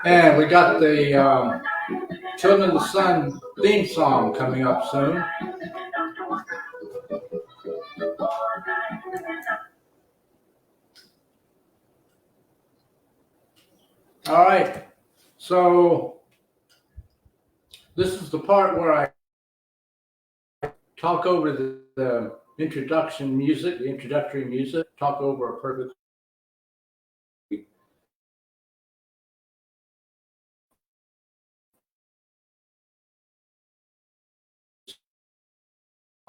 And we got the Children of the Sun theme song coming up soon. All right. So this is the part where I talk over the introduction music, the introductory music, talk over a perfect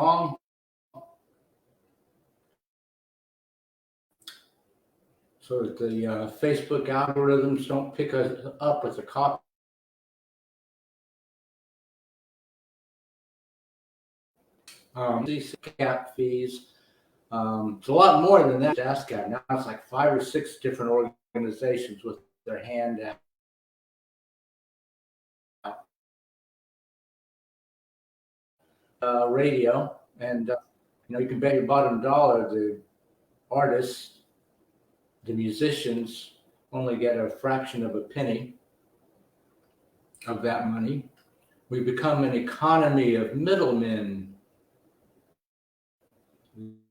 song. So that the Facebook algorithms don't pick us up with a copy. These cap fees. It's a lot more than that. ASCAP. Now it's like 5 or 6 different organizations with their hand out. Radio, and you can bet your bottom dollar the artists, the musicians, only get a fraction of a penny of that money. We become an economy of middlemen.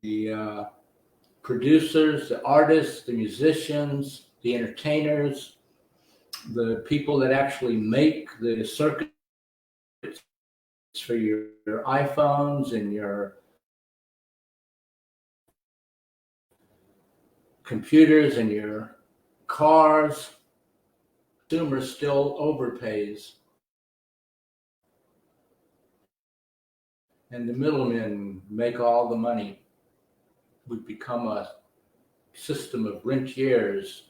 The producers, the artists, the musicians, the entertainers, the people that actually make the circuits for your iPhones and your computers and your cars. Consumer still overpays. And the middlemen make all the money. We've become a system of rentiers,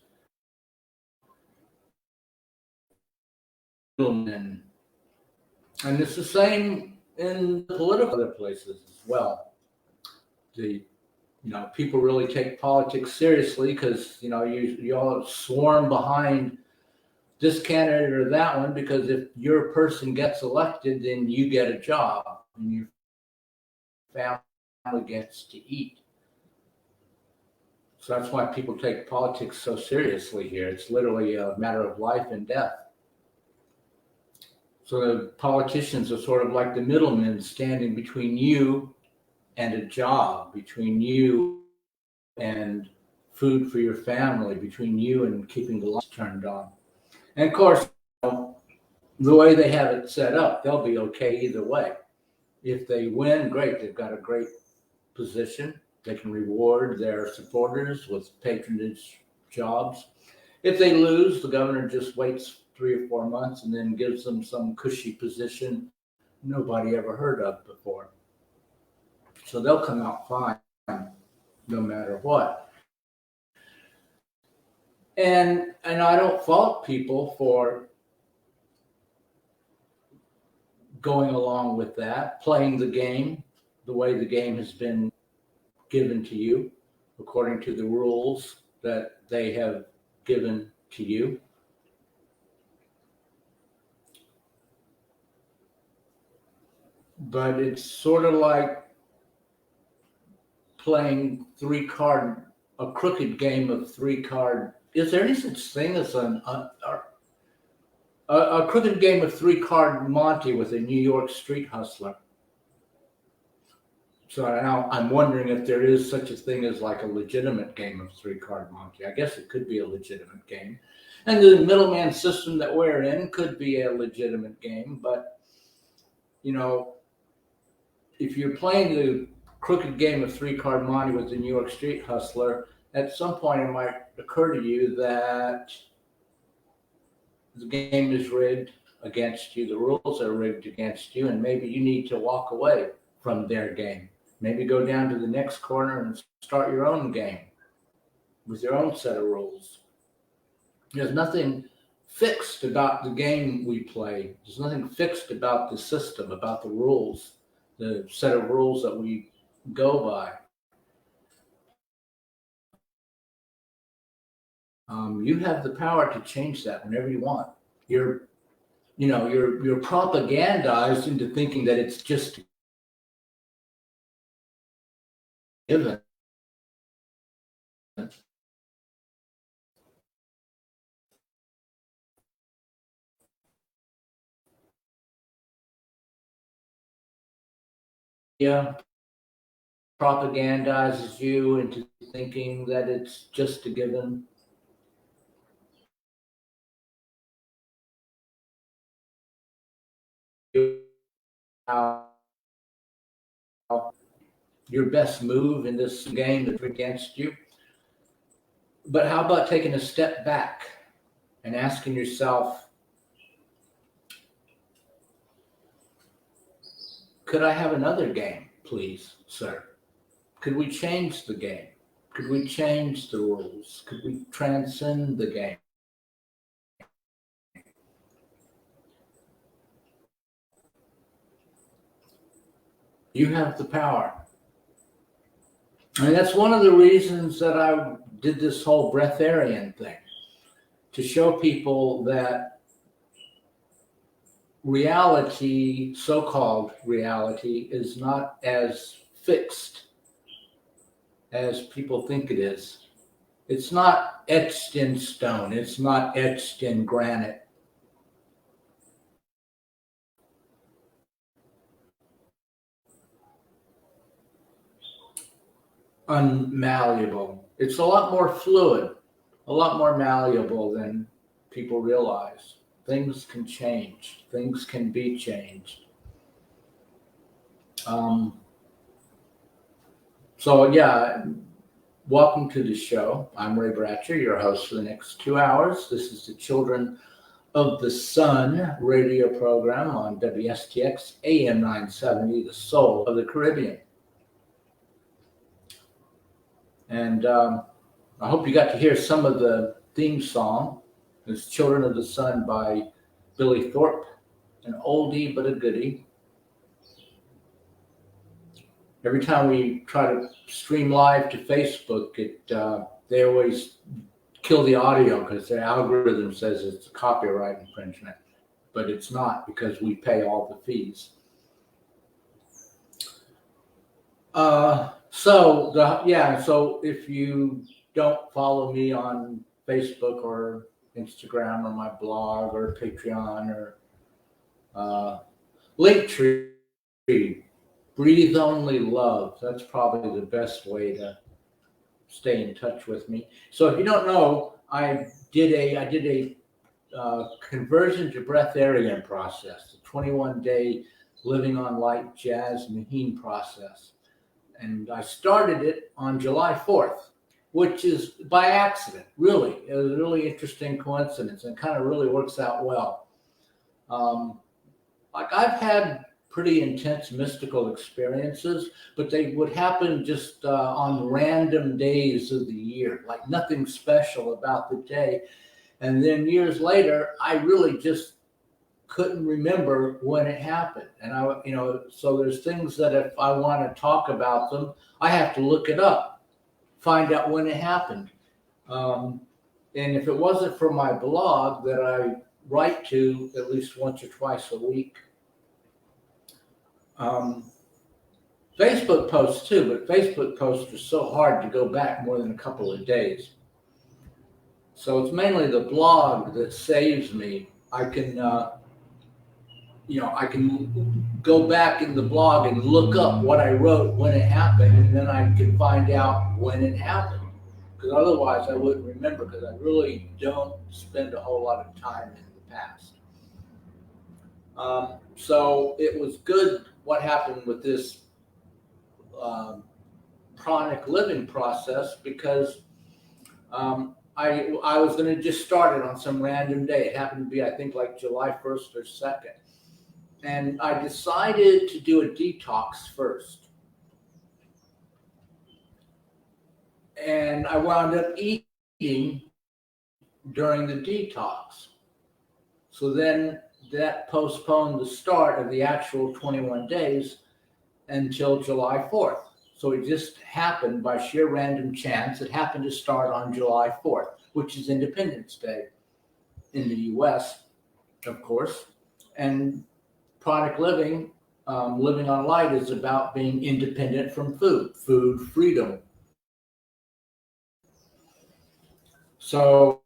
middlemen. And it's the same in political other places as well. People really take politics seriously because, you all swarm behind this candidate or that one, because if your person gets elected, then you get a job and your family gets to eat. So that's why people take politics so seriously here. It's literally a matter of life and death. So the politicians are sort of like the middlemen standing between you and a job, between you and food for your family, between you and keeping the lights turned on. And of course, the way they have it set up, they'll be okay either way. If they win, great, they've got a great position. They can reward their supporters with patronage jobs. If they lose, the governor just waits 3 or 4 months and then gives them some cushy position nobody ever heard of before. So they'll come out fine no matter what. And I don't fault people for going along with that, playing the game the way the game has been given to you, according to the rules that they have given to you. But it's sort of like playing a crooked game of 3-card. Is there any such thing as a crooked game of 3-card Monte with a New York street hustler? So now I'm wondering if there is such a thing as like a legitimate game of 3-card Monte. I guess it could be a legitimate game. And the middleman system that we're in could be a legitimate game. But, if you're playing the crooked game of 3-card Monte with the New York street hustler, at some point it might occur to you that the game is rigged against you, the rules are rigged against you, and maybe you need to walk away from their game. Maybe go down to the next corner and start your own game with your own set of rules. There's nothing fixed about the game we play. There's nothing fixed about the system, about the rules, the set of rules that we go by. You have the power to change that whenever you want. You're propagandized into thinking that it's just given. propagandizes you into thinking that it's just a given. Your best move in this game that's against you. But how about taking a step back and asking yourself, could I have another game, please, sir? Could we change the game? Could we change the rules? Could we transcend the game? You have the power. And that's one of the reasons that I did this whole breatharian thing, to show people that reality, so-called reality, is not as fixed as people think it is. It's not etched in stone. It's not etched in granite. Unmalleable. It's a lot more fluid, a lot more malleable than people realize. Things can change. Things can be changed. So yeah, welcome to the show. I'm Ray Bratcher, your host for the next 2 hours. This is the Children of the Sun radio program on WSTX AM 970, the soul of the Caribbean. And I hope you got to hear some of the theme song. It's Children of the Sun by Billy Thorpe, an oldie but a goodie. Every time we try to stream live to Facebook, they always kill the audio because their algorithm says it's a copyright infringement, but it's not because we pay all the fees. So if you don't follow me on Facebook or Instagram or my blog or Patreon or Linktree, Breathe Only Love. That's probably the best way to stay in touch with me. So if you don't know, I did a conversion to breatharian process, the 21-day living on light jazz Maheen process. And I started it on July 4th, which is by accident, really. It was a really interesting coincidence and kind of really works out well. I've had pretty intense mystical experiences, but they would happen just on random days of the year, like nothing special about the day. And then years later, I really just couldn't remember when it happened. And so there's things that if I want to talk about them, I have to look it up, find out when it happened. And if it wasn't for my blog that I write to at least once or twice a week, Facebook posts too, but Facebook posts are so hard to go back more than a couple of days. So it's mainly the blog that saves me. I can go back in the blog and look up what I wrote when it happened, and then I can find out when it happened. Because otherwise I wouldn't remember, because I really don't spend a whole lot of time in the past. So it was good what happened with this chronic living process, because I was going to just start it on some random day. It happened to be, I think, like July 1st or 2nd. And I decided to do a detox first. And I wound up eating during the detox. So then that postponed the start of the actual 21 days until July 4th. So it just happened by sheer random chance. It happened to start on July 4th, which is Independence Day in the US, of course. And chronic living, living on light, is about being independent from food freedom. So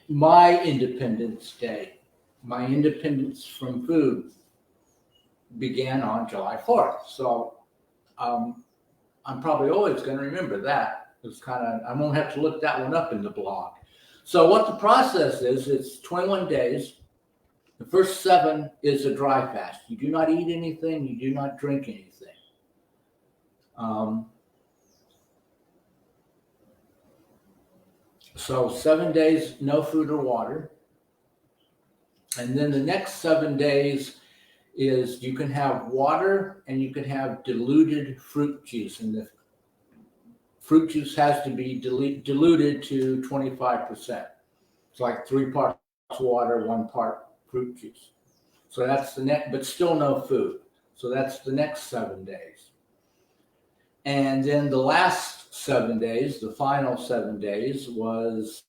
my Independence Day, my independence from food, began on July 4th. So I'm probably always going to remember that. It's kind of, I won't have to look that one up in the blog. So what the process is, it's 21 days. The first 7 is a dry fast. You do not eat anything. You do not drink anything. So 7 days, no food or water. And then the next 7 days is you can have water and you can have diluted fruit juice. And the fruit juice has to be diluted to 25%. It's like 3 parts water, 1 part fruit juice. So that's the next, but still no food. So that's the next 7 days. And then the last 7 days, the final 7 days was,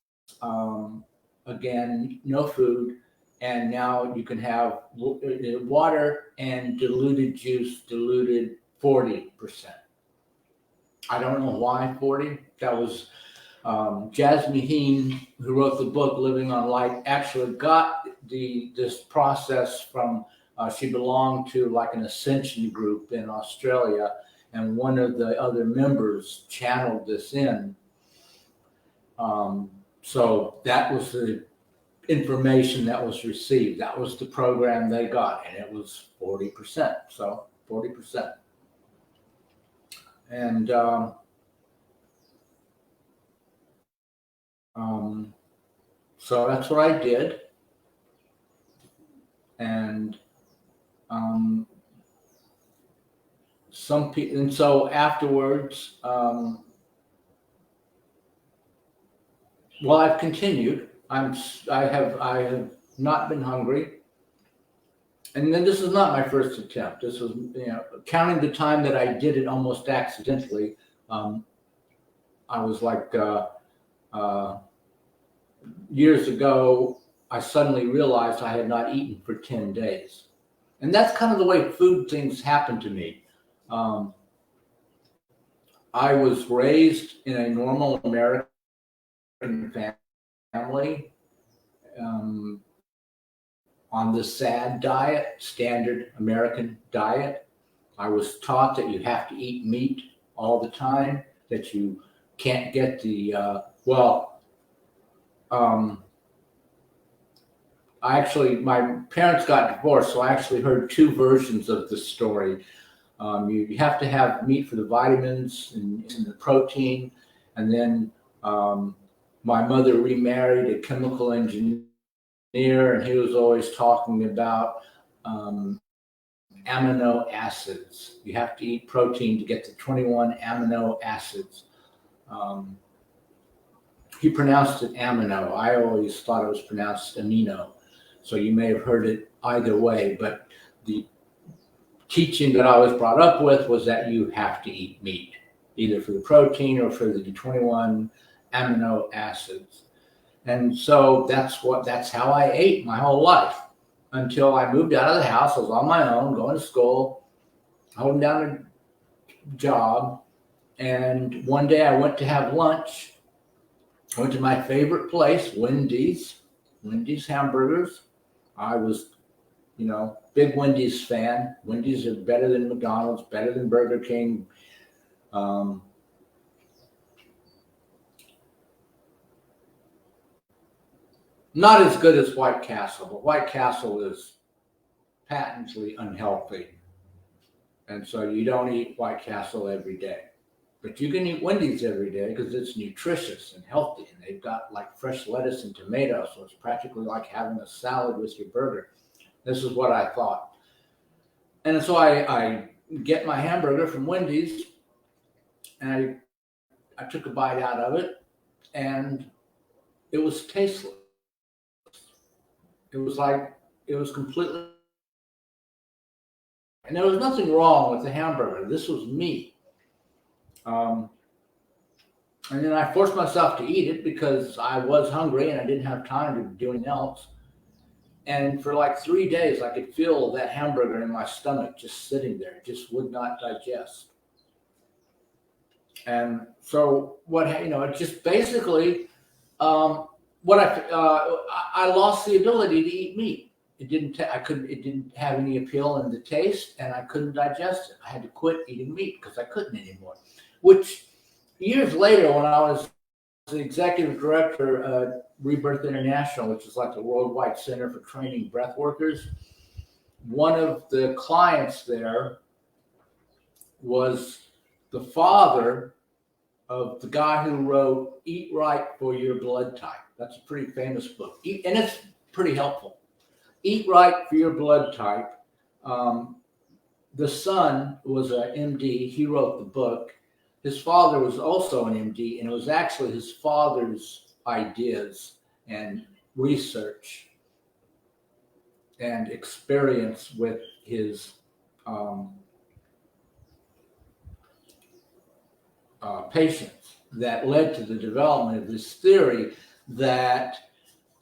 again, no food. And now you can have water and diluted juice, diluted 40%. I don't know why 40. That was Jasmine Heen, who wrote the book Living on Light, actually got this process from, she belonged to like an ascension group in Australia, and one of the other members channeled this in. So that was the information that was received. That was the program they got, and it was 40%. So 40%. And so that's what I did. And some people, and so afterwards, well, I've continued. I have not been hungry. And then this is not my first attempt. This was, counting the time that I did it almost accidentally. I was like, years ago, I suddenly realized I had not eaten for 10 days. And that's kind of the way food things happen to me. I was raised in a normal American family, on the SAD diet, standard American diet. I was taught that you have to eat meat all the time, that you can't get the, my parents got divorced, so I actually heard 2 versions of the story. You have to have meat for the vitamins and the protein, and then my mother remarried a chemical engineer, and he was always talking about amino acids. You have to eat protein to get the 21 amino acids. He pronounced it amino. I always thought it was pronounced amino. So you may have heard it either way, but the teaching that I was brought up with was that you have to eat meat, either for the protein or for the 21 amino acids. And so that's how I ate my whole life until I moved out of the house. I was on my own, going to school, holding down a job. And one day I went to have lunch. I went to my favorite place, Wendy's hamburgers. I was, big Wendy's fan. Wendy's are better than McDonald's, better than Burger King. Not as good as White Castle, but White Castle is patently unhealthy. And so you don't eat White Castle every day. But you can eat Wendy's every day because it's nutritious and healthy. And they've got like fresh lettuce and tomatoes. So it's practically like having a salad with your burger. This is what I thought. And so I get my hamburger from Wendy's, and I took a bite out of it, and it was tasteless. It was completely, and there was nothing wrong with the hamburger. This was me. And then I forced myself to eat it because I was hungry and I didn't have time to do anything else. And for like 3 days, I could feel that hamburger in my stomach just sitting there. It just would not digest. And so it just basically, I lost the ability to eat meat. it didn't have any appeal in the taste, and I couldn't digest it. I had to quit eating meat because I couldn't anymore. Which years later, when I was the executive director at Rebirth International, which is like the worldwide center for training breath workers, one of the clients there was the father of the guy who wrote Eat Right for Your Blood Type. That's a pretty famous book, and it's pretty helpful. Eat Right for Your Blood Type. The son was an MD. He wrote the book. His father was also an MD, and it was actually his father's ideas and research and experience with his patients that led to the development of this theory that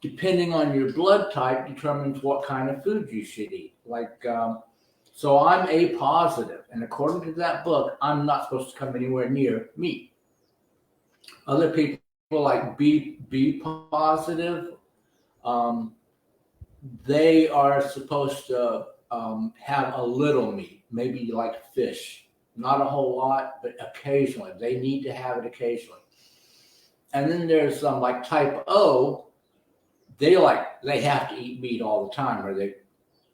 depending on your blood type determines what kind of food you should eat. So I'm A positive, and according to that book, I'm not supposed to come anywhere near meat. Other people like B positive, they are supposed to have a little meat, maybe like fish, not a whole lot, but occasionally. They need to have it occasionally. And then there's like type O, they have to eat meat all the time or they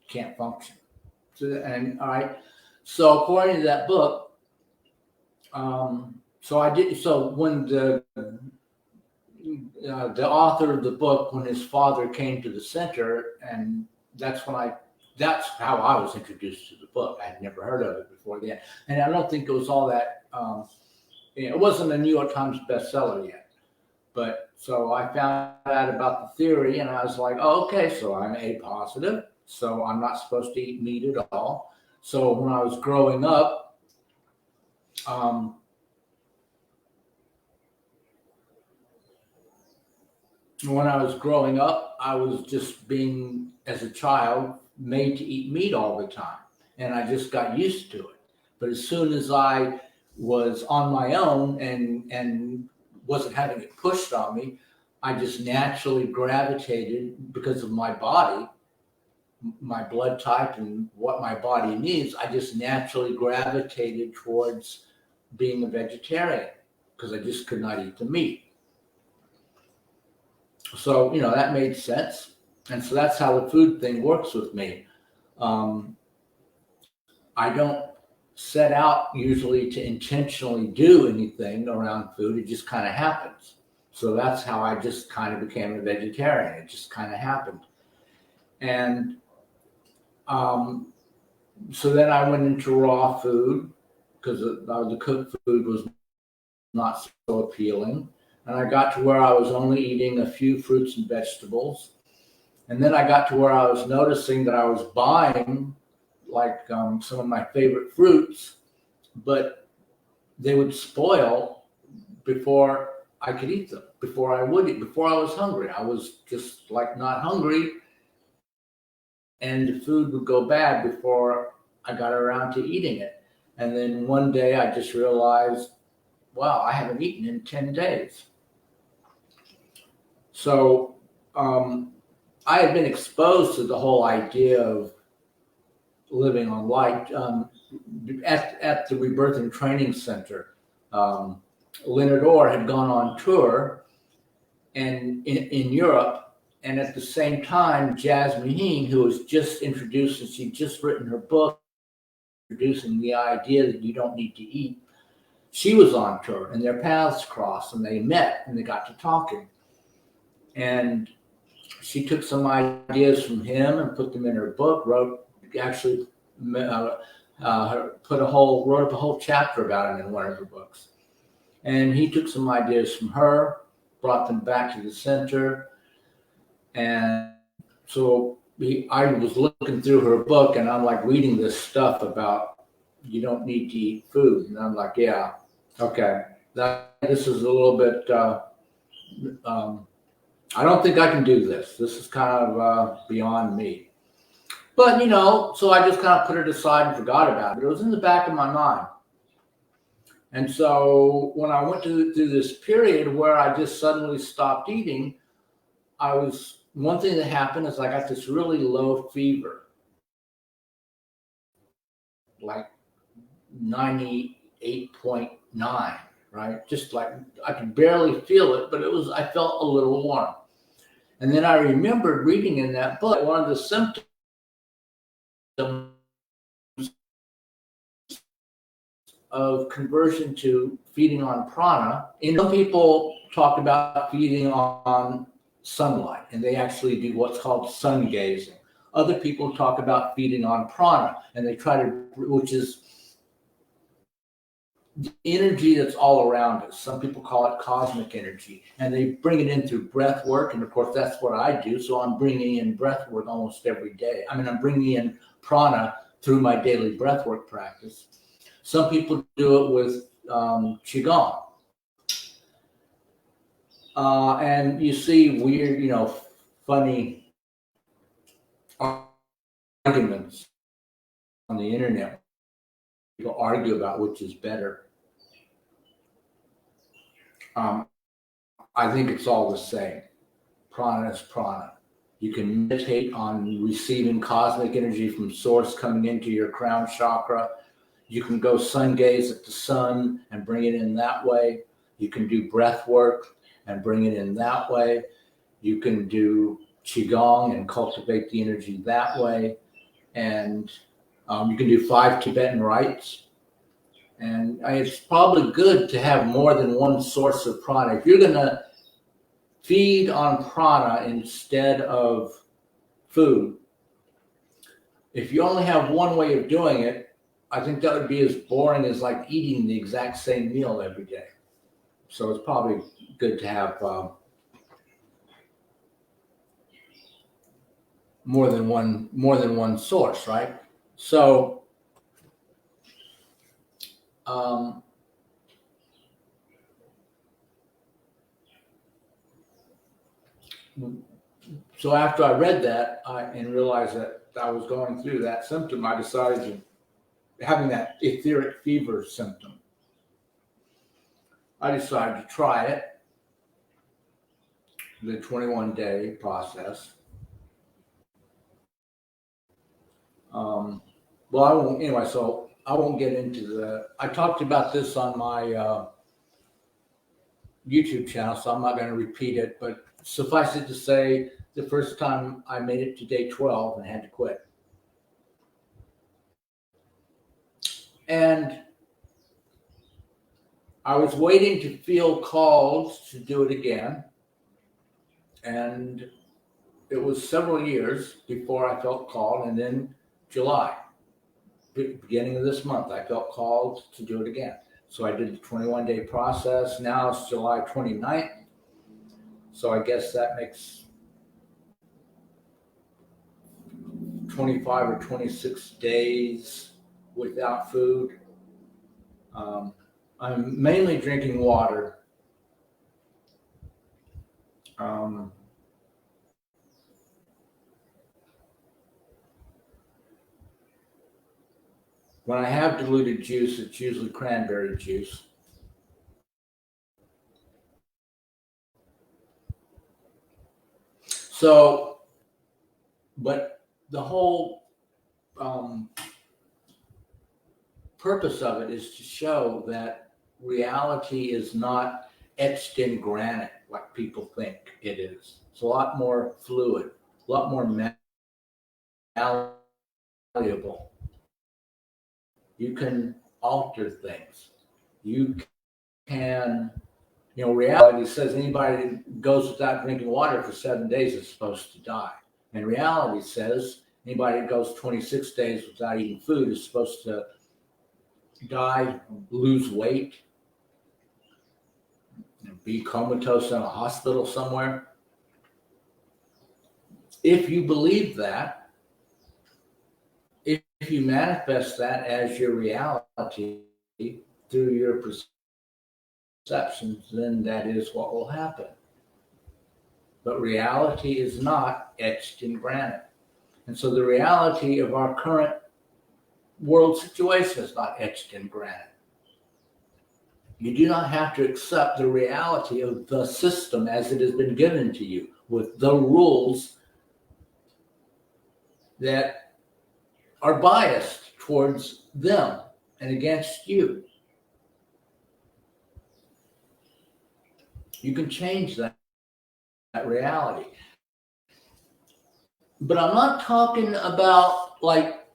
can't function. All right. So according to that book, so when the author of the book, when his father came to the center, and that's how I was introduced to the book. I had never heard of it before then. And I don't think it was all that, it wasn't a New York Times bestseller yet. But so I found out about the theory and I was like, oh, okay, so I'm A positive. So I'm not supposed to eat meat at all. So when I was growing up, I was just being, as a child, made to eat meat all the time. And I just got used to it. But as soon as I was on my own and wasn't having it pushed on me, I just naturally gravitated, because of my body, my blood type and what my body needs, I just naturally gravitated towards being a vegetarian because I just could not eat the meat. So, that made sense. And so that's how the food thing works with me. I don't set out usually to intentionally do anything around food. It just kind of happens. So that's how I just kind of became a vegetarian. It just kind of happened. And so then I went into raw food because the cooked food was not so appealing. And I got to where I was only eating a few fruits and vegetables. And then I got to where I was noticing that I was buying some of my favorite fruits, but they would spoil before I could eat them, before I would eat, before I was hungry. I was just not hungry, and the food would go bad before I got around to eating it. And then one day I just realized, wow, I haven't eaten in 10 days. So I had been exposed to the whole idea of living on light at the Rebirthing Training Center. Leonard Orr had gone on tour and in Europe, and at the same time, Jasmine Heen, who was just introduced, and she'd just written her book introducing the idea that you don't need to eat, she was on tour, and their paths crossed, and they met, and they got to talking. And she took some ideas from him and put them in her book, wrote up a whole chapter about it in one of her books. And he took some ideas from her, brought them back to the center. And so I was looking through her book, and I'm reading this stuff about you don't need to eat food. And I'm like, yeah, okay. This is a little bit, I don't think I can do this. This is kind of beyond me. But, so I just kind of put it aside and forgot about it. It was in the back of my mind. And so when I went through this period where I just suddenly stopped eating, I was one thing that happened is I got this really low fever, like 98.9, right? Just like I could barely feel it, but I felt a little warm. And then I remembered reading in that book, one of the symptoms of conversion to feeding on prana. And some people talk about feeding on sunlight, and they actually do what's called sun gazing. Other people talk about feeding on prana, and they try to, which is the energy that's all around us. Some people call it cosmic energy, and they bring it in through breath work. And of course, that's what I do. So I'm bringing in breath work almost every day. I mean, I'm bringing in prana through my daily breath work practice. Some people do it with qigong. And you see weird, funny arguments on the internet. People argue about which is better. I think it's all the same. Prana is prana. You can meditate on receiving cosmic energy from source coming into your crown chakra. You can go sun gaze at the sun and bring it in that way. You can do breath work and bring it in that way. You can do qigong and cultivate the energy that way. And you can do 5 Tibetan rites. And it's probably good to have more than one source of prana. If you're going to feed on prana instead of food, if you only have one way of doing it, I think that would be as boring as like eating the exact same meal every day. So it's probably good to have more than one source, right? So so after I read that and realized that I was going through that symptom, I decided to having that etheric fever symptom. I decided to try it, the 21-day process. Well, I won't, anyway, so I won't get into I talked about this on my YouTube channel, so I'm not going to repeat it, but suffice it to say, the first time I made it to day 12 and had to quit. And I was waiting to feel called to do it again. And it was several years before I felt called. And then July, beginning of this month, I felt called to do it again. So I did the 21-day process. Now it's July 29th. So I guess that makes 25 or 26 days without food. I'm mainly drinking water. When I have diluted juice, it's usually cranberry juice. So, but the whole purpose of it is to show that reality is not etched in granite like people think it is. It's a lot more fluid, a lot more malleable. You can alter things. You can, reality says anybody that goes without drinking water for 7 days is supposed to die. And reality says anybody that goes 26 days without eating food is supposed to die, lose weight, be comatose in a hospital somewhere. If you believe that, if you manifest that as your reality through your perceptions, then that is what will happen. But reality is not etched in granite. And so the reality of our current world situation is not etched in granite. You do not have to accept the reality of the system as it has been given to you. with the rules that are biased towards them and against you. You can change that reality. But I'm not talking about, like,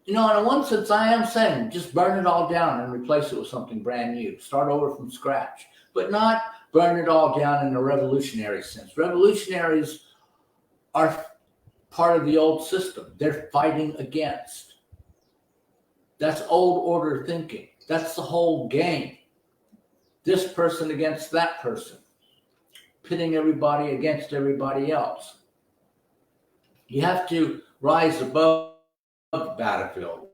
in one sense, I am saying just burn it all down and replace it with something brand new. Start over from scratch, but not burn it all down in a revolutionary sense. Revolutionaries are part of the old system. They're fighting against. That's old order thinking. That's the whole game. This person against that person, pitting everybody against everybody else. You have to rise above the battlefield,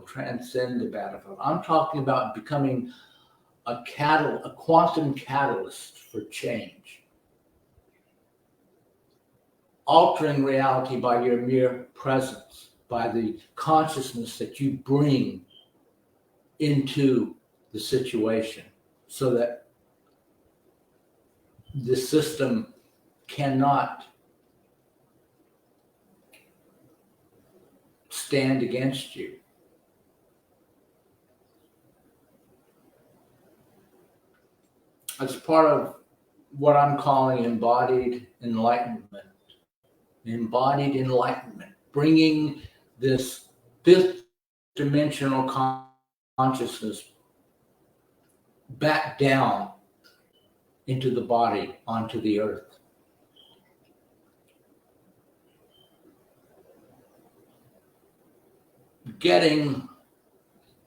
transcend the battlefield. I'm talking about becoming a quantum catalyst for change. Altering reality by your mere presence, by the consciousness that you bring into the situation, so that the system cannot stand against you. It's part of what I'm calling embodied enlightenment. Embodied enlightenment, bringing this fifth dimensional consciousness back down into the body, onto the earth. Getting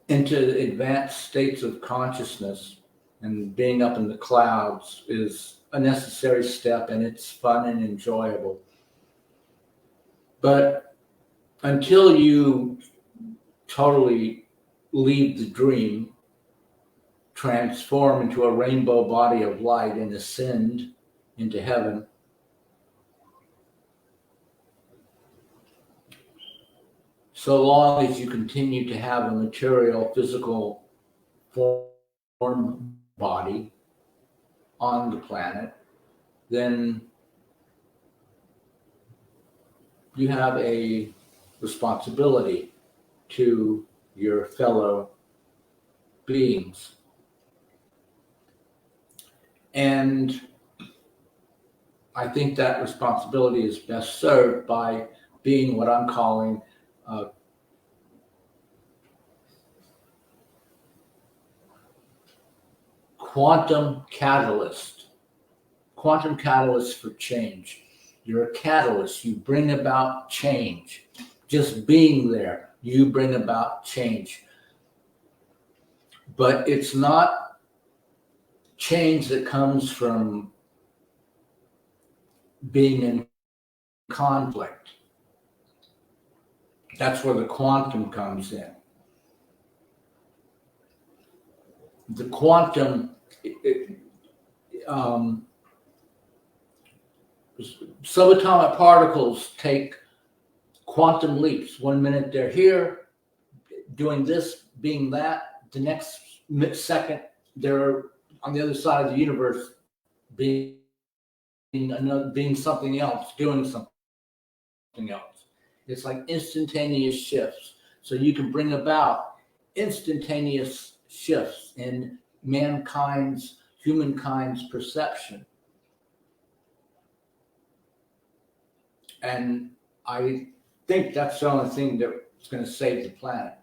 into advanced states of consciousness and being up in the clouds is a necessary step, and it's fun and enjoyable. But until you totally leave the dream, transform into a rainbow body of light, and ascend into heaven, so long as you continue to have a material, physical form body on the planet, then you have a responsibility to your fellow beings. And I think that responsibility is best served by being what I'm calling a quantum catalyst for change. You're a catalyst. You bring about change. Just being there, you bring about change. But it's not change that comes from being in conflict. That's where the quantum comes in. The quantum, subatomic particles take quantum leaps. 1 minute they're here, doing this, being that. The next second they're on the other side of the universe, being something else, doing something else. It's like instantaneous shifts. So you can bring about instantaneous shifts in humankind's perception. And I think that's the only thing that's going to save the planet.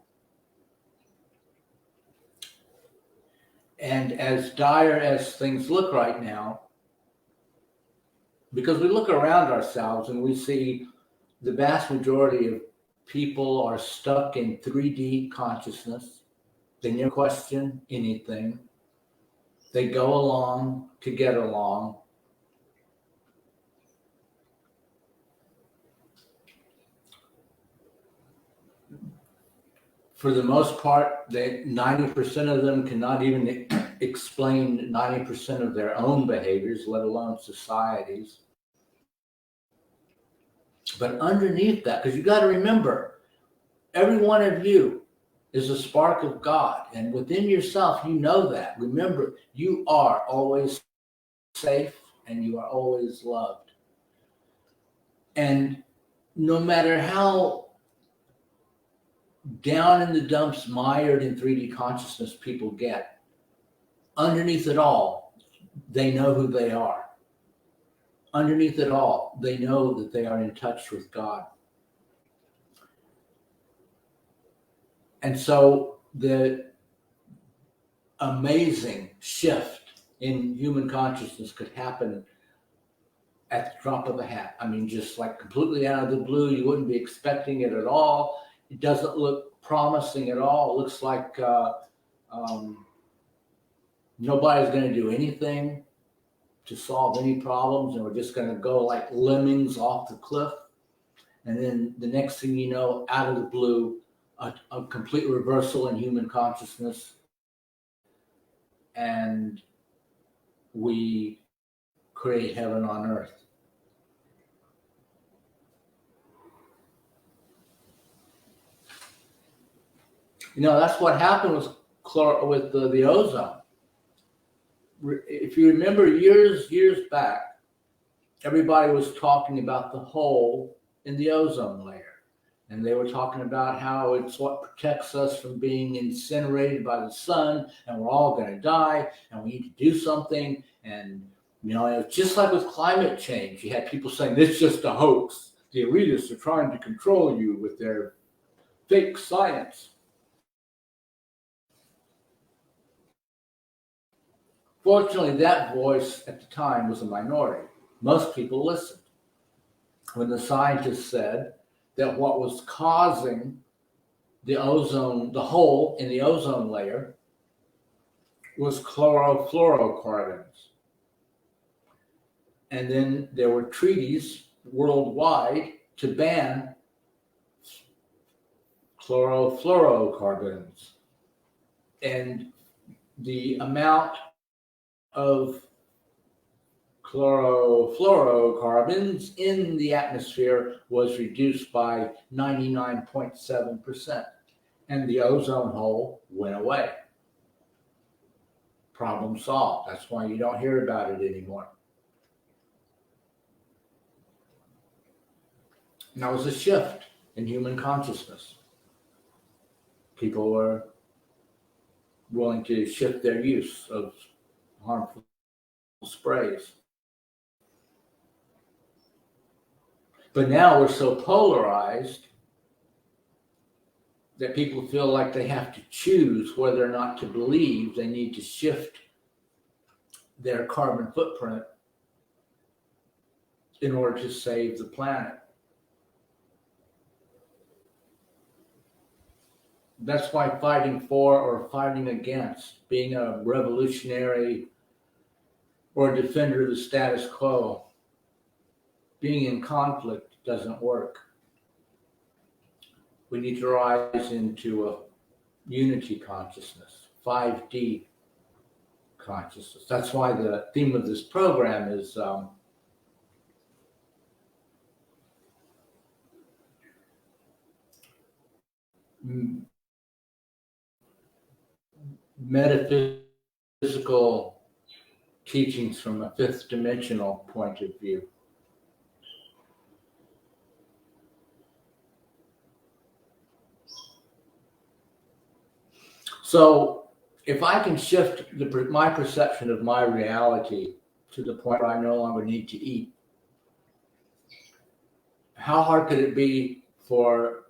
And as dire as things look right now, because we look around ourselves and we see the vast majority of people are stuck in 3D consciousness. They never question anything. They go along to get along. For the most part, 90% of them cannot even explain 90% of their own behaviors, let alone society's. But underneath that, because you got to remember, every one of you is a spark of God. And within yourself, you know that. Remember, you are always safe and you are always loved. And no matter how down in the dumps, mired in 3D consciousness people get, underneath it all, they know who they are. Underneath it all, they know that they are in touch with God. And so the amazing shift in human consciousness could happen at the drop of a hat. I mean, just like completely out of the blue, you wouldn't be expecting it at all. It doesn't look promising at all. It looks like nobody's going to do anything to solve any problems, and we're just going to go like lemmings off the cliff. And then the next thing you know, out of the blue, a complete reversal in human consciousness, and we create heaven on earth. You know, that's what happened with the ozone. If you remember years back, everybody was talking about the hole in the ozone layer. And they were talking about how it's what protects us from being incinerated by the sun, and we're all going to die, and we need to do something. And, you know, it's just like with climate change. You had people saying, this is just a hoax. The elitists are trying to control you with their fake science. Fortunately, that voice at the time was a minority. Most people listened. When the scientists said that what was causing the hole in the ozone layer was chlorofluorocarbons. And then there were treaties worldwide to ban chlorofluorocarbons. And the amount of chlorofluorocarbons in the atmosphere was reduced by 99.7%, and the ozone hole went away. Problem solved. That's why you don't hear about it anymore. And that was a shift in human consciousness. People were willing to shift their use of harmful sprays. But now we're so polarized that people feel like they have to choose whether or not to believe. They need to shift their carbon footprint in order to save the planet. That's why fighting for or fighting against, being a revolutionary or a defender of the status quo, being in conflict doesn't work. We need to rise into a unity consciousness, 5D consciousness. That's why the theme of this program is metaphysical teachings from a fifth dimensional point of view. So if I can shift my perception of my reality to the point where I no longer need to eat, how hard could it be for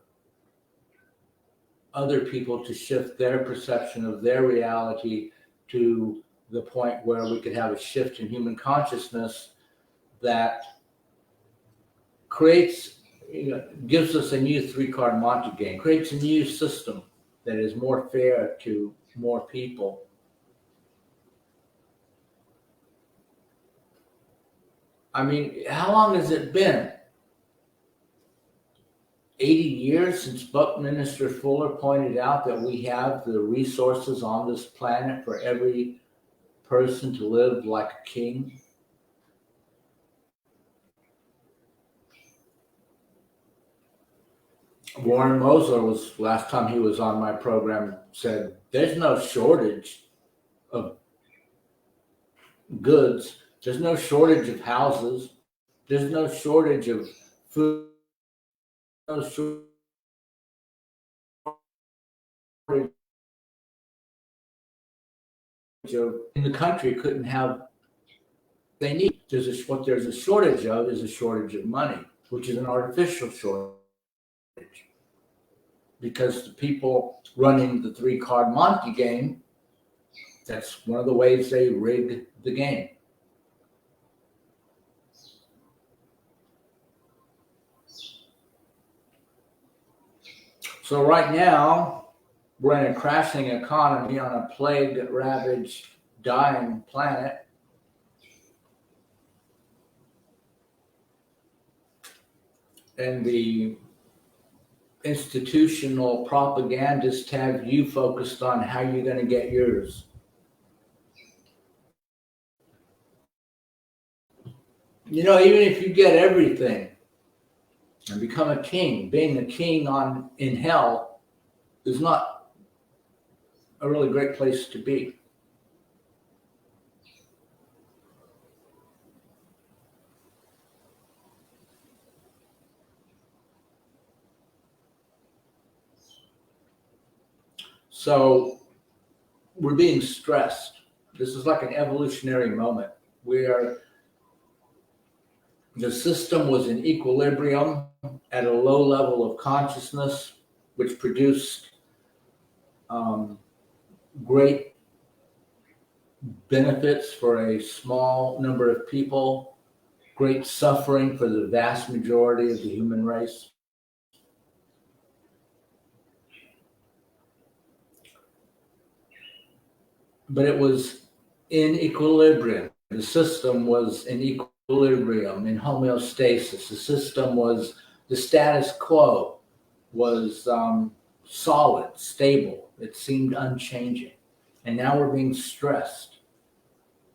other people to shift their perception of their reality to the point where we could have a shift in human consciousness that creates, gives us a new three-card Monte game, creates a new system that is more fair to more people. I mean, how long has it been? 80 years since Buckminster Fuller pointed out that we have the resources on this planet for every person to live like a king. Warren Mosler was, last time he was on my program, said there's no shortage of goods. There's no shortage of houses. There's no shortage of food. No shortage of in the country couldn't have they need. What there's a shortage of is a shortage of money, which is an artificial shortage because the people running the three-card Monte game, that's one of the ways they rig the game. So right now, we're in a crashing economy on a plague-ravaged, dying planet. And the institutional propagandists have you focused on how you're going to get yours. You know, even if you get everything and become a king, being a king in hell is not a really great place to be. So we're being stressed. This is like an evolutionary moment. The system was in equilibrium at a low level of consciousness, which produced great benefits for a small number of people, great suffering for the vast majority of the human race. But it was in equilibrium. The system was in equilibrium, in homeostasis. The status quo was solid, stable. It seemed unchanging. And now we're being stressed.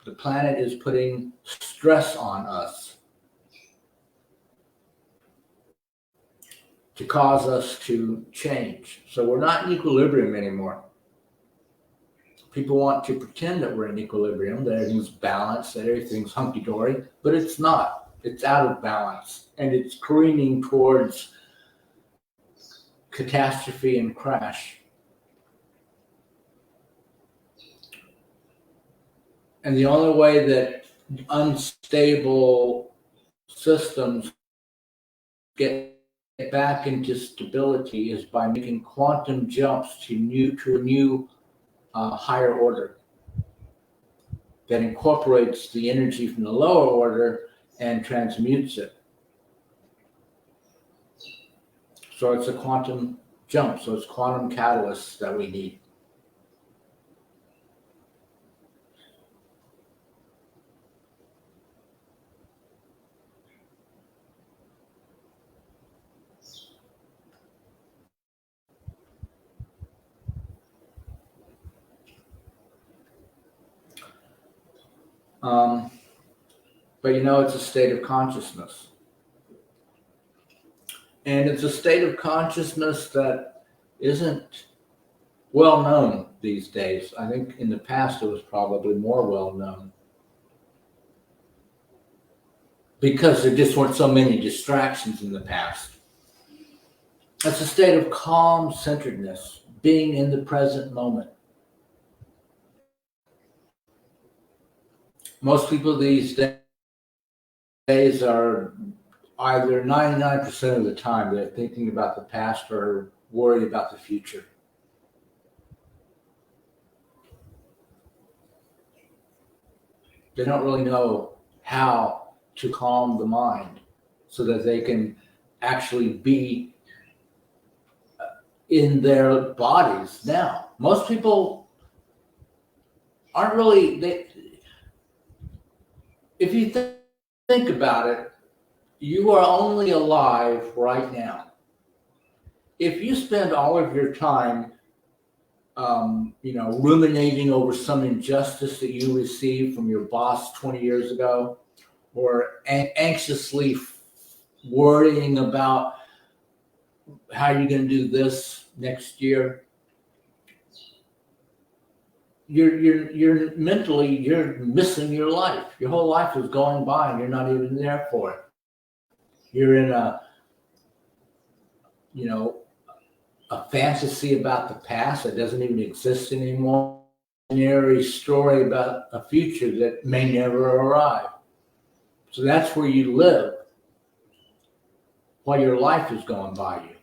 The planet is putting stress on us to cause us to change. So we're not in equilibrium anymore. People want to pretend that we're in equilibrium, that everything's balanced, that everything's hunky-dory, but it's not. It's out of balance, and it's careening towards catastrophe and crash. And the only way that unstable systems get back into stability is by making quantum jumps to a new higher order that incorporates the energy from the lower order and transmutes it. So it's a quantum jump. So it's quantum catalysts that we need. But you know, it's a state of consciousness. And it's a state of consciousness that isn't well known these days. I think in the past it was probably more well known because there just weren't so many distractions in the past. It's a state of calm centeredness, being in the present moment. Most people these days are either 99% of the time they're thinking about the past or worried about the future. They don't really know how to calm the mind so that they can actually be in their bodies now. Most people aren't really, if you think about it, you are only alive right now. If you spend all of your time, ruminating over some injustice that you received from your boss 20 years ago, or anxiously worrying about how you're going to do this next year, you're mentally, you're missing your life. Your whole life is going by and you're not even there for it. You're in you know, a fantasy about the past that doesn't even exist anymore. An airy story about a future that may never arrive. So that's where you live while your life is going by you.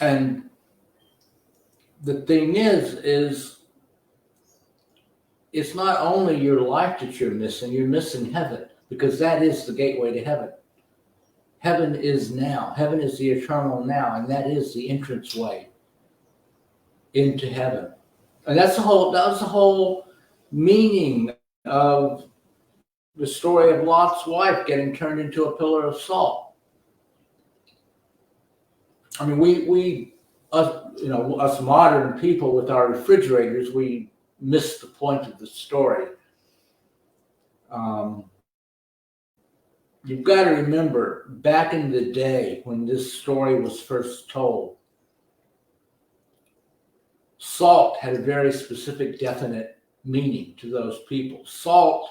And the thing is it's not only your life that you're missing heaven, because that is the gateway to heaven. Heaven is now. Heaven is the eternal now, and that is the entranceway into heaven. And that was the whole meaning of the story of Lot's wife getting turned into a pillar of salt. I mean, us modern people with our refrigerators, we miss the point of the story. You've got to remember, back in the day when this story was first told, salt had a very specific, definite meaning to those people. Salt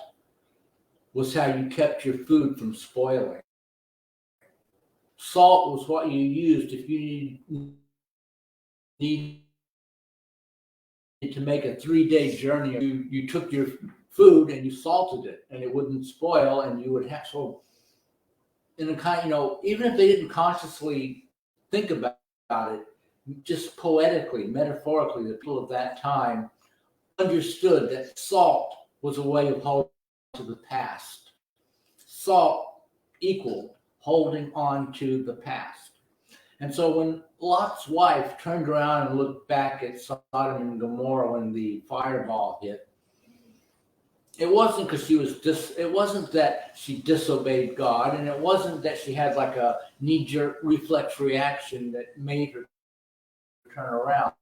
was how you kept your food from spoiling. Salt was what you used if you needed to make a 3-day journey. You took your food and you salted it, and it wouldn't spoil, and you would have in a kind, even if they didn't consciously think about it, just poetically, metaphorically, the people of that time understood that salt was a way of holding on to the past. Salt equaled holding on to the past. And so when Lot's wife turned around and looked back at Sodom and Gomorrah when the fireball hit, it wasn't because it wasn't that she disobeyed God, and it wasn't that she had like a knee-jerk reflex reaction that made her turn around.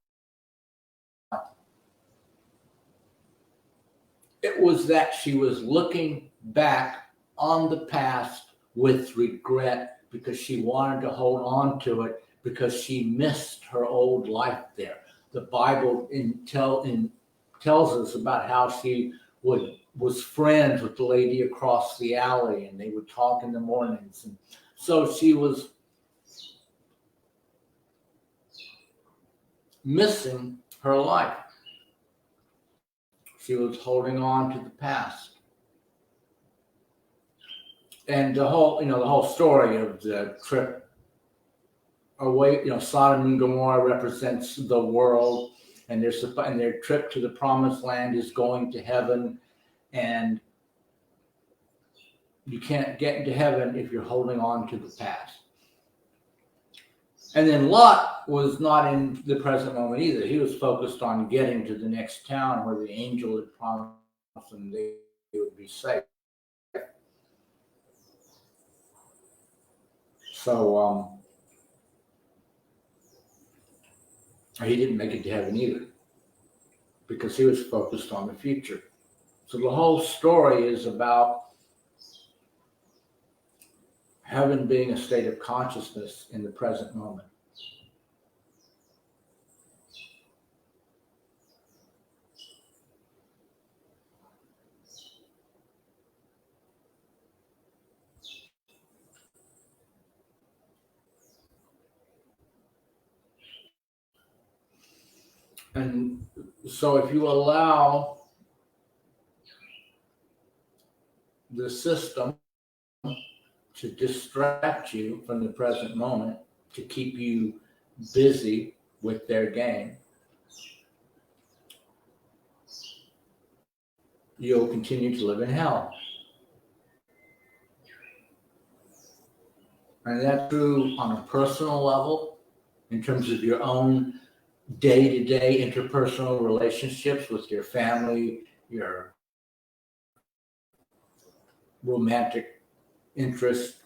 It was that she was looking back on the past with regret because she wanted to hold on to it because she missed her old life there. The Bible tells us about how she was friends with the lady across the alley, and they would talk in the mornings. And so she was missing her life. She was holding on to the past. And the whole story of the trip away, Sodom and Gomorrah represents the world, and their trip to the promised land is going to heaven, and you can't get into heaven if you're holding on to the past. And then Lot was not in the present moment either. He was focused on getting to the next town where the angel had promised them they would be safe. So he didn't make it to heaven either because he was focused on the future. So the whole story is about heaven being a state of consciousness in the present moment. And so if you allow the system to distract you from the present moment, to keep you busy with their game, you'll continue to live in hell. And that's true on a personal level, in terms of your own day-to-day interpersonal relationships with your family, your romantic interests,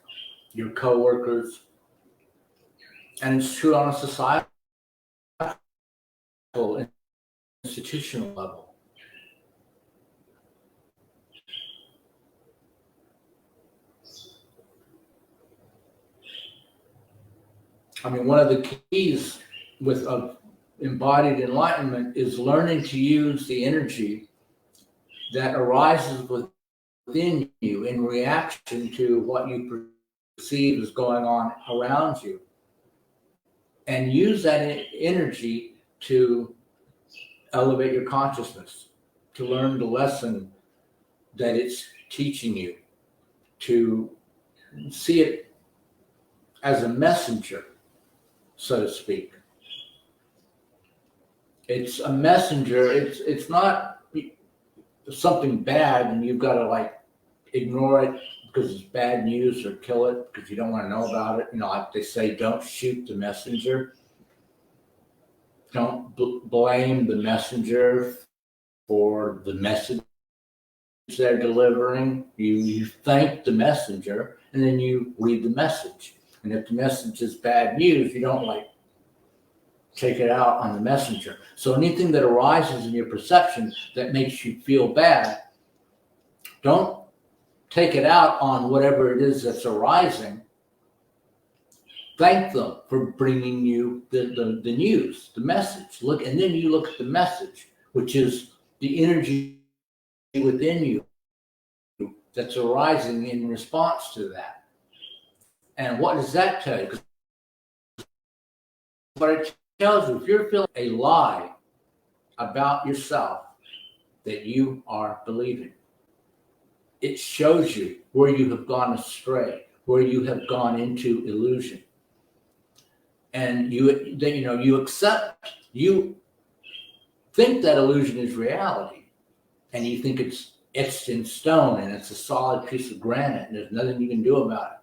your coworkers. And it's true on a societal, institutional level. I mean, one of the keys embodied enlightenment is learning to use the energy that arises within you in reaction to what you perceive is going on around you, and use that energy to elevate your consciousness, to learn the lesson that it's teaching you, to see it as a messenger, so to speak. It's a messenger. It's not something bad and you've got to like ignore it because it's bad news, or kill it because you don't want to know about it. Like they say, don't shoot the messenger. Don't blame the messenger for the message they're delivering. You thank the messenger, and then you read the message. And if the message is bad news, you don't like take it out on the messenger. So anything that arises in your perception that makes you feel bad, don't take it out on whatever it is that's arising. Thank them for bringing you the news, the message. And then you look at the message, which is the energy within you that's arising in response to that. And what does that tell you? Because what it tells you, if you're feeling a lie about yourself that you are believing, it shows you where you have gone astray, where you have gone into illusion. And you accept, you think that illusion is reality, and you think it's etched in stone and it's a solid piece of granite and there's nothing you can do about it.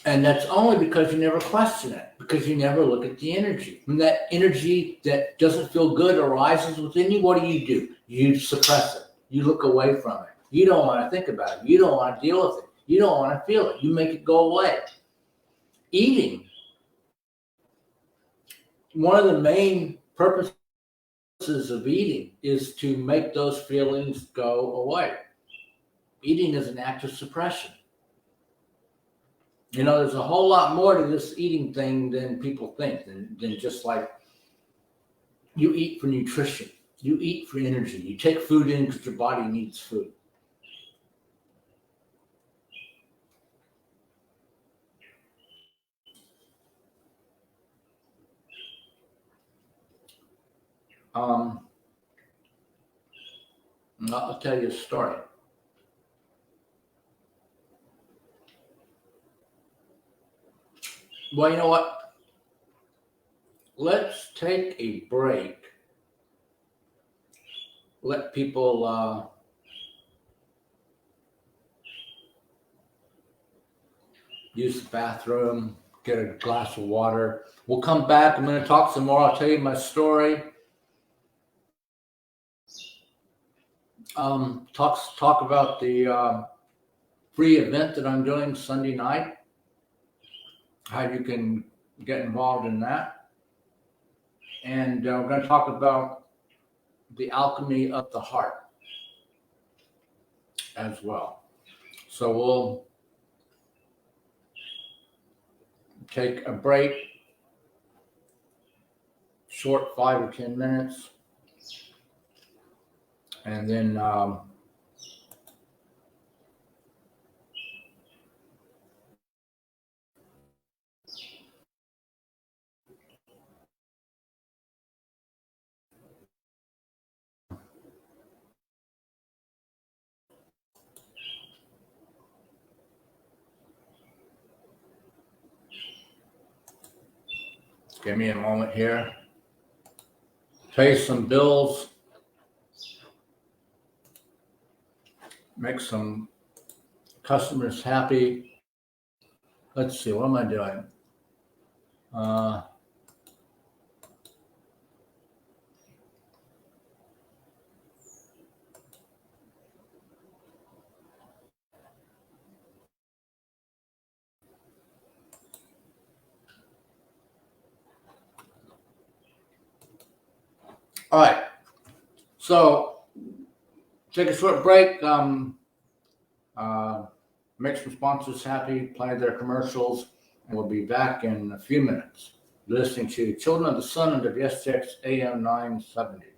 And that's only because you never question it, because you never look at the energy. When that energy that doesn't feel good arises within you, what do? You suppress it. You look away from it. You don't want to think about it. You don't want to deal with it. You don't want to feel it. You make it go away. Eating. One of the main purposes of eating is to make those feelings go away. Eating is an act of suppression. There's a whole lot more to this eating thing than people think, than just like you eat for nutrition. You eat for energy. You take food in because your body needs food. I'll tell you a story. Well, you know what? Let's take a break. Let people use the bathroom, get a glass of water. We'll come back. I'm going to talk some more. I'll tell you my story. Talk about the free event that I'm doing Sunday night, how you can get involved in that. And we're going to talk about the alchemy of the heart as well. So we'll take a break, short 5 or 10 minutes, and then give me a moment here. Pay some bills. Make some customers happy. Let's see, what am I doing? All right. So take a short break. make some sponsors happy, play their commercials, and we'll be back in a few minutes. Listening to Children of the Sun on WSTX AM 970.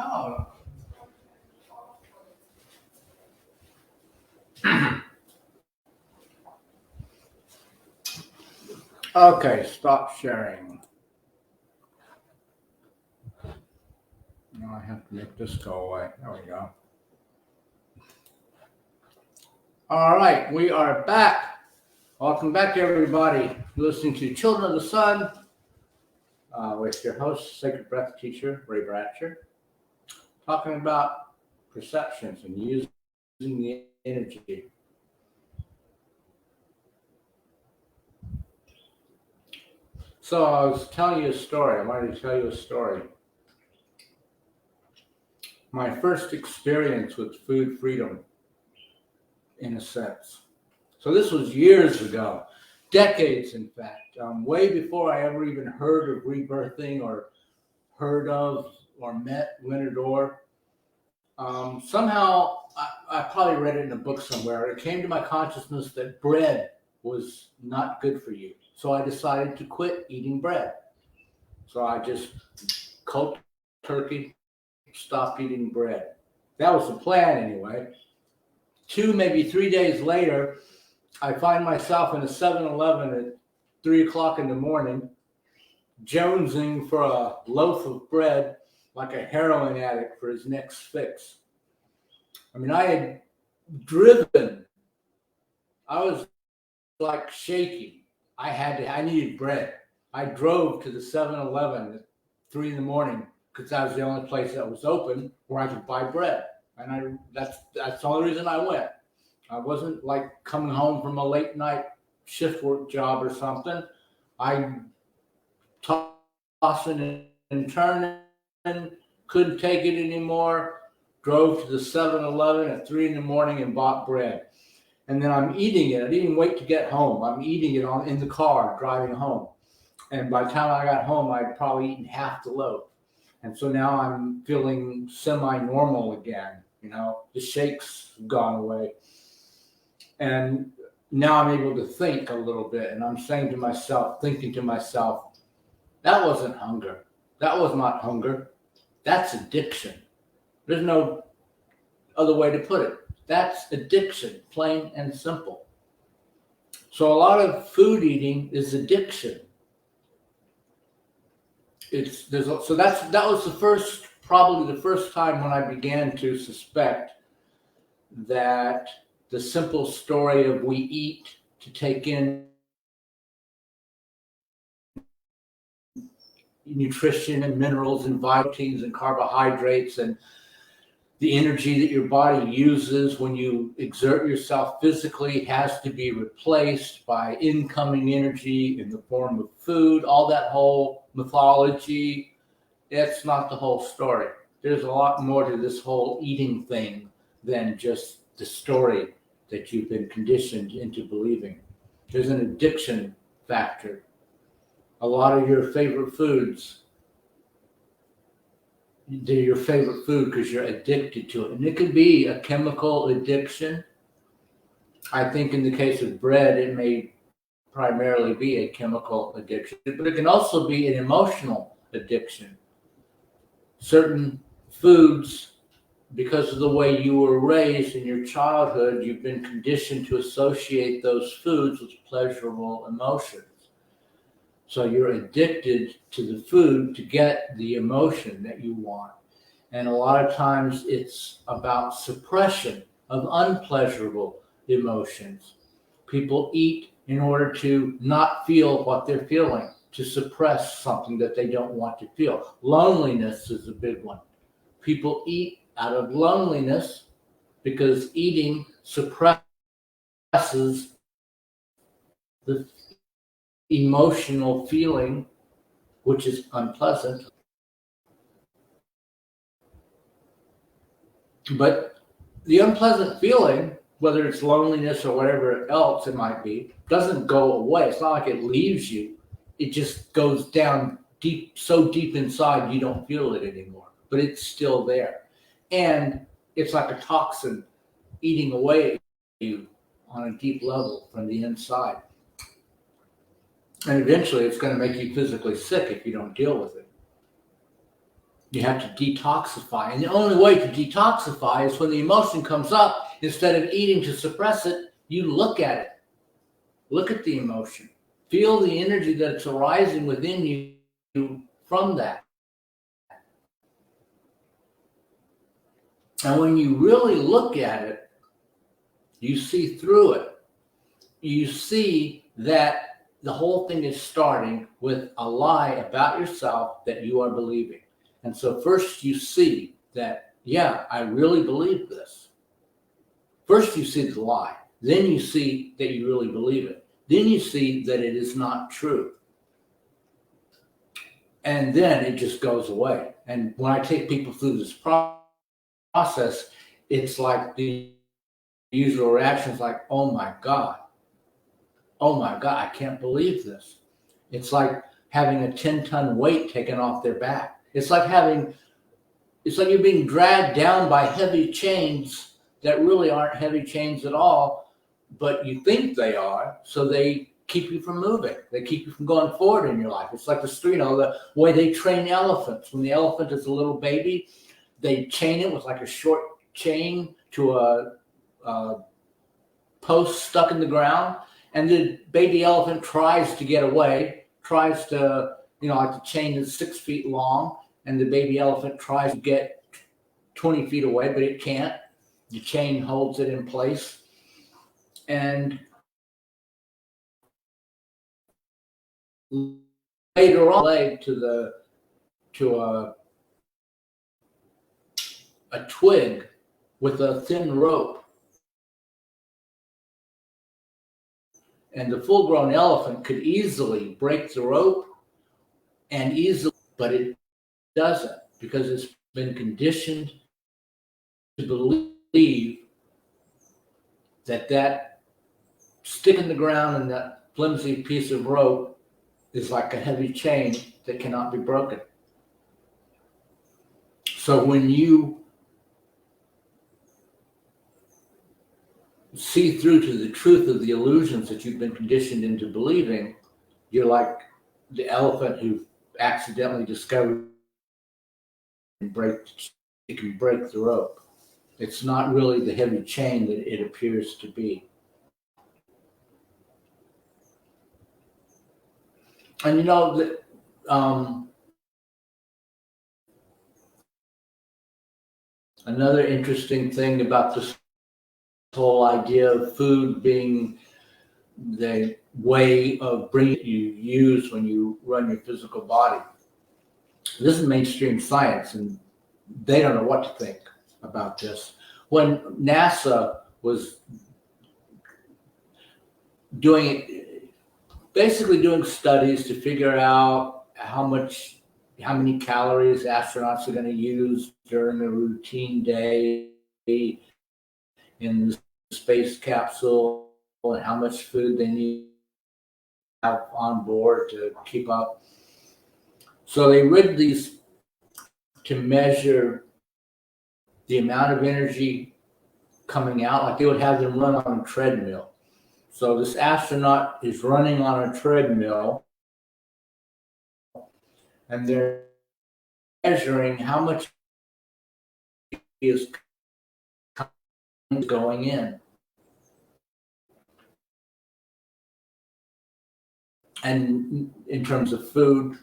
No. Okay, stop sharing. Now I have to make this go away. There we go. All right, we are back. Welcome back, everybody. You're listening to Children of the Sun with your host, Sacred Breath teacher, Ray Bratcher, talking about perceptions and using the energy. So I was telling you a story. I wanted to tell you a story. My first experience with food freedom, in a sense. So this was years ago, decades, in fact, way before I ever even heard of rebirthing or heard of or met Leonard Orr. Somehow, I probably read it in a book somewhere. It came to my consciousness that bread was not good for you. So I decided to quit eating bread. So I just cold turkey, stopped eating bread. That was the plan anyway. 2, maybe 3 days later, I find myself in a 7-Eleven at 3 o'clock in the morning, jonesing for a loaf of bread like a heroin addict for his next fix. I mean, I had driven. I was like shaking. I needed bread. I drove to the 7-Eleven at 3 in the morning because that was the only place that was open where I could buy bread. And that's the only reason I went. I wasn't like coming home from a late night shift work job or something. I tossing and turning, couldn't take it anymore, drove to the 7-Eleven at 3 in the morning and bought bread. And then I'm eating it. I didn't even wait to get home. I'm eating it in the car, driving home. And by the time I got home, I'd probably eaten half the loaf. And so now I'm feeling semi-normal again. You know, the shakes have gone away. And now I'm able to think a little bit. And I'm saying to myself, thinking to myself, that wasn't hunger. That was not hunger. That's addiction. There's no other way to put it. That's addiction, plain and simple. So a lot of food eating is addiction. That was probably the first time when I began to suspect that the simple story of we eat to take in nutrition and minerals and vitamins and carbohydrates and the energy that your body uses when you exert yourself physically has to be replaced by incoming energy in the form of food. All that whole mythology, that's not the whole story. There's a lot more to this whole eating thing than just the story that you've been conditioned into believing. There's an addiction factor. A lot of your favorite foods, they're your favorite food because you're addicted to it. And it could be a chemical addiction. I think in the case of bread, it may primarily be a chemical addiction, but it can also be an emotional addiction. Certain foods, because of the way you were raised in your childhood, you've been conditioned to associate those foods with pleasurable emotions. So you're addicted to the food to get the emotion that you want. And a lot of times it's about suppression of unpleasurable emotions. People eat in order to not feel what they're feeling, to suppress something that they don't want to feel. Loneliness is a big one. People eat out of loneliness because eating suppresses the emotional feeling, which is unpleasant. But the unpleasant feeling, whether it's loneliness or whatever else it might be, doesn't go away. It's not like it leaves you. It just goes down deep, so deep inside you don't feel it anymore. But it's still there. And it's like a toxin eating away at you on a deep level from the inside. And eventually it's going to make you physically sick if you don't deal with it. You have to detoxify. And the only way to detoxify is when the emotion comes up, instead of eating to suppress it, you look at it. Look at the emotion. Feel the energy that's arising within you from that. And when you really look at it, you see through it. You see that the whole thing is starting with a lie about yourself that you are believing. And so first you see that, yeah, I really believe this. First you see the lie. Then you see that you really believe it. Then you see that it is not true. And then it just goes away. And when I take people through this process, it's like the usual reactions like, oh my God, I can't believe this. It's like having a 10-ton weight taken off their back. It's like you're being dragged down by heavy chains that really aren't heavy chains at all, but you think they are, so they keep you from moving. They keep you from going forward in your life. It's like the way they train elephants. When the elephant is a little baby, they chain it with like a short chain to a post stuck in the ground, and the baby elephant tries to get away, tries to, like the chain is 6 feet long, and the baby elephant tries to get 20 feet away, but it can't. The chain holds it in place. And later on, leg to a twig with a thin rope. And the full-grown elephant could easily break the rope but it doesn't, because it's been conditioned to believe that stick in the ground and that flimsy piece of rope is like a heavy chain that cannot be broken. So when you see through to the truth of the illusions that you've been conditioned into believing, you're like the elephant who accidentally discovered it can break the rope. It's not really the heavy chain that it appears to be. And that another interesting thing about this whole idea of food being the way of bringing you use when you run your physical body. This is mainstream science, and they don't know what to think about this. When NASA was basically doing studies to figure out how many calories astronauts are going to use during a routine day in the space capsule, and how much food they need to have on board to keep up. So they rigged these to measure the amount of energy coming out, like they would have them run on a treadmill. So this astronaut is running on a treadmill, and they're measuring how much is going in. And in terms of food,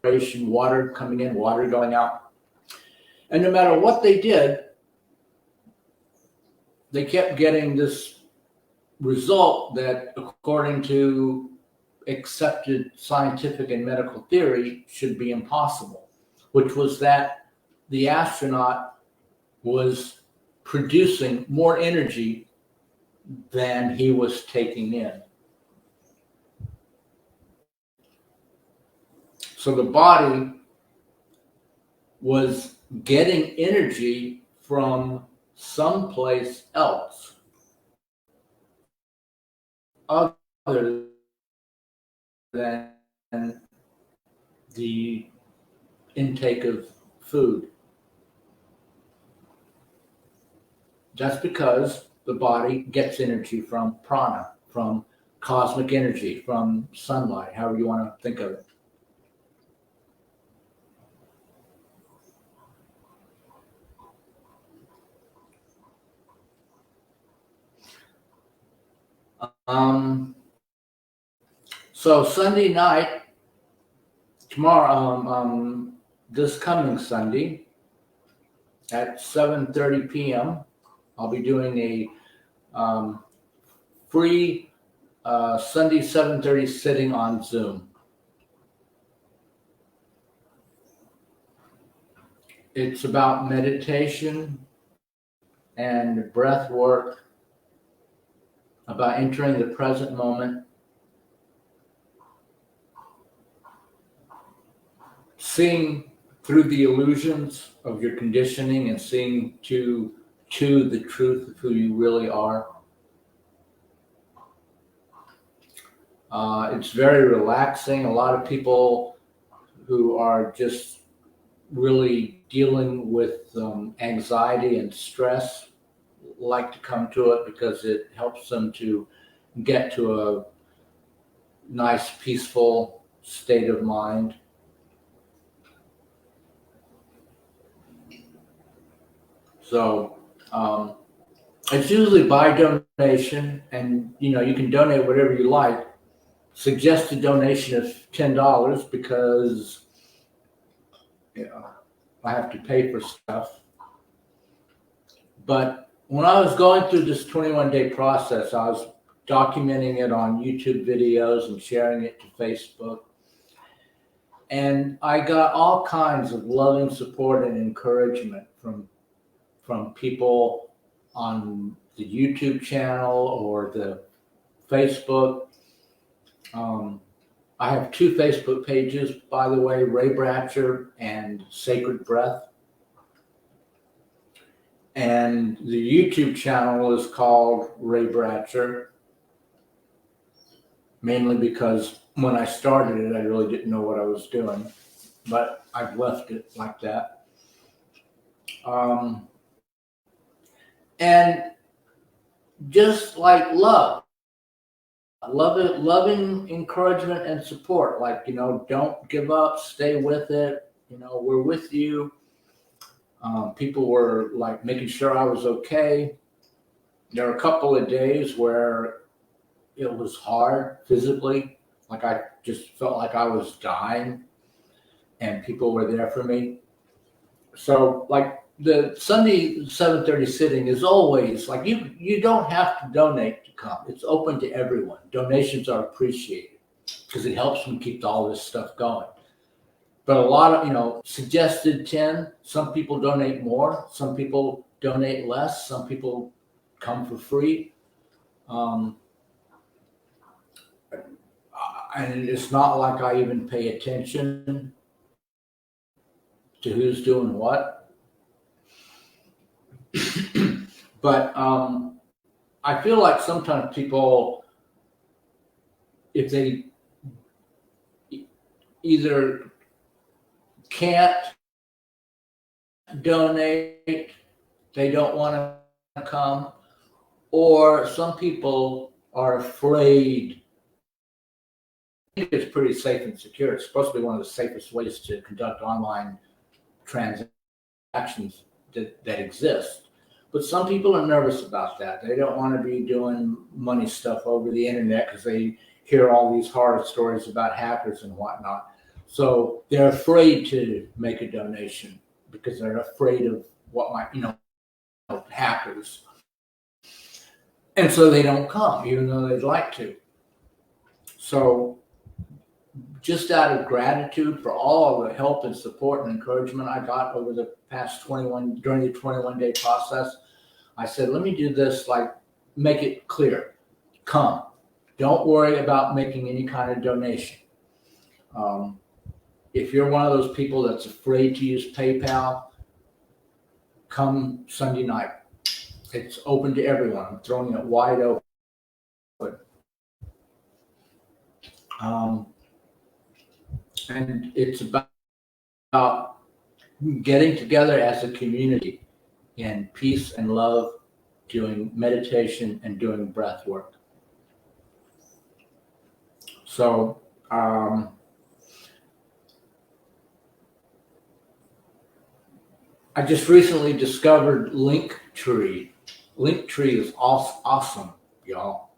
water coming in, water going out. And no matter what they did, they kept getting this result that, according to accepted scientific and medical theory, should be impossible, which was that the astronaut was producing more energy than he was taking in. So the body was getting energy from someplace else other than the intake of food. That's because the body gets energy from prana, from cosmic energy, from sunlight, however you want to think of it. So Sunday night, tomorrow, this coming Sunday at 7:30 p.m., I'll be doing a free Sunday 7:30 sitting on Zoom. It's about meditation and breath work, about entering the present moment, seeing through the illusions of your conditioning and seeing to the truth of who you really are. It's very relaxing. A lot of people who are just really dealing with anxiety and stress like to come to it because it helps them to get to a nice, peaceful state of mind. So it's usually by donation, and you can donate whatever you like. Suggested donation of $10 because I have to pay for stuff. But when I was going through this 21-day process, I was documenting it on YouTube videos and sharing it to Facebook. And I got all kinds of loving support and encouragement from people on the YouTube channel or the Facebook. I have two Facebook pages, by the way, Ray Bratcher and Sacred Breath. And the YouTube channel is called Ray Bratcher, mainly because when I started it, I really didn't know what I was doing, but I've left it like that. And just like loving encouragement and support, like, don't give up, stay with it. We're with you. People were like making sure I was okay. There were a couple of days where it was hard physically. Like I just felt like I was dying and people were there for me. So like the Sunday 7:30 sitting is always like, you don't have to donate to come. It's open to everyone. Donations are appreciated because it helps me keep all this stuff going. But a lot of, suggested 10, some people donate more, some people donate less, some people come for free. And it's not like I even pay attention to who's doing what. But I feel like sometimes people, if they either can't donate, they don't want to come, or some people are afraid. I think it's pretty safe and secure. It's supposed to be one of the safest ways to conduct online transactions that exist. But some people are nervous about that. They don't want to be doing money stuff over the internet because they hear all these horror stories about hackers and whatnot. So they're afraid to make a donation because they're afraid of what might, hackers. And so they don't come, even though they'd like to. So just out of gratitude for all of the help and support and encouragement I got over the past during the 21-day process, I said, let me do this, make it clear. Come. Don't worry about making any kind of donation. If you're one of those people that's afraid to use PayPal, come Sunday night. It's open to everyone. I'm throwing it wide open. And it's about getting together as a community in peace and love, doing meditation and doing breath work. So I just recently discovered Linktree. Linktree is awesome, y'all.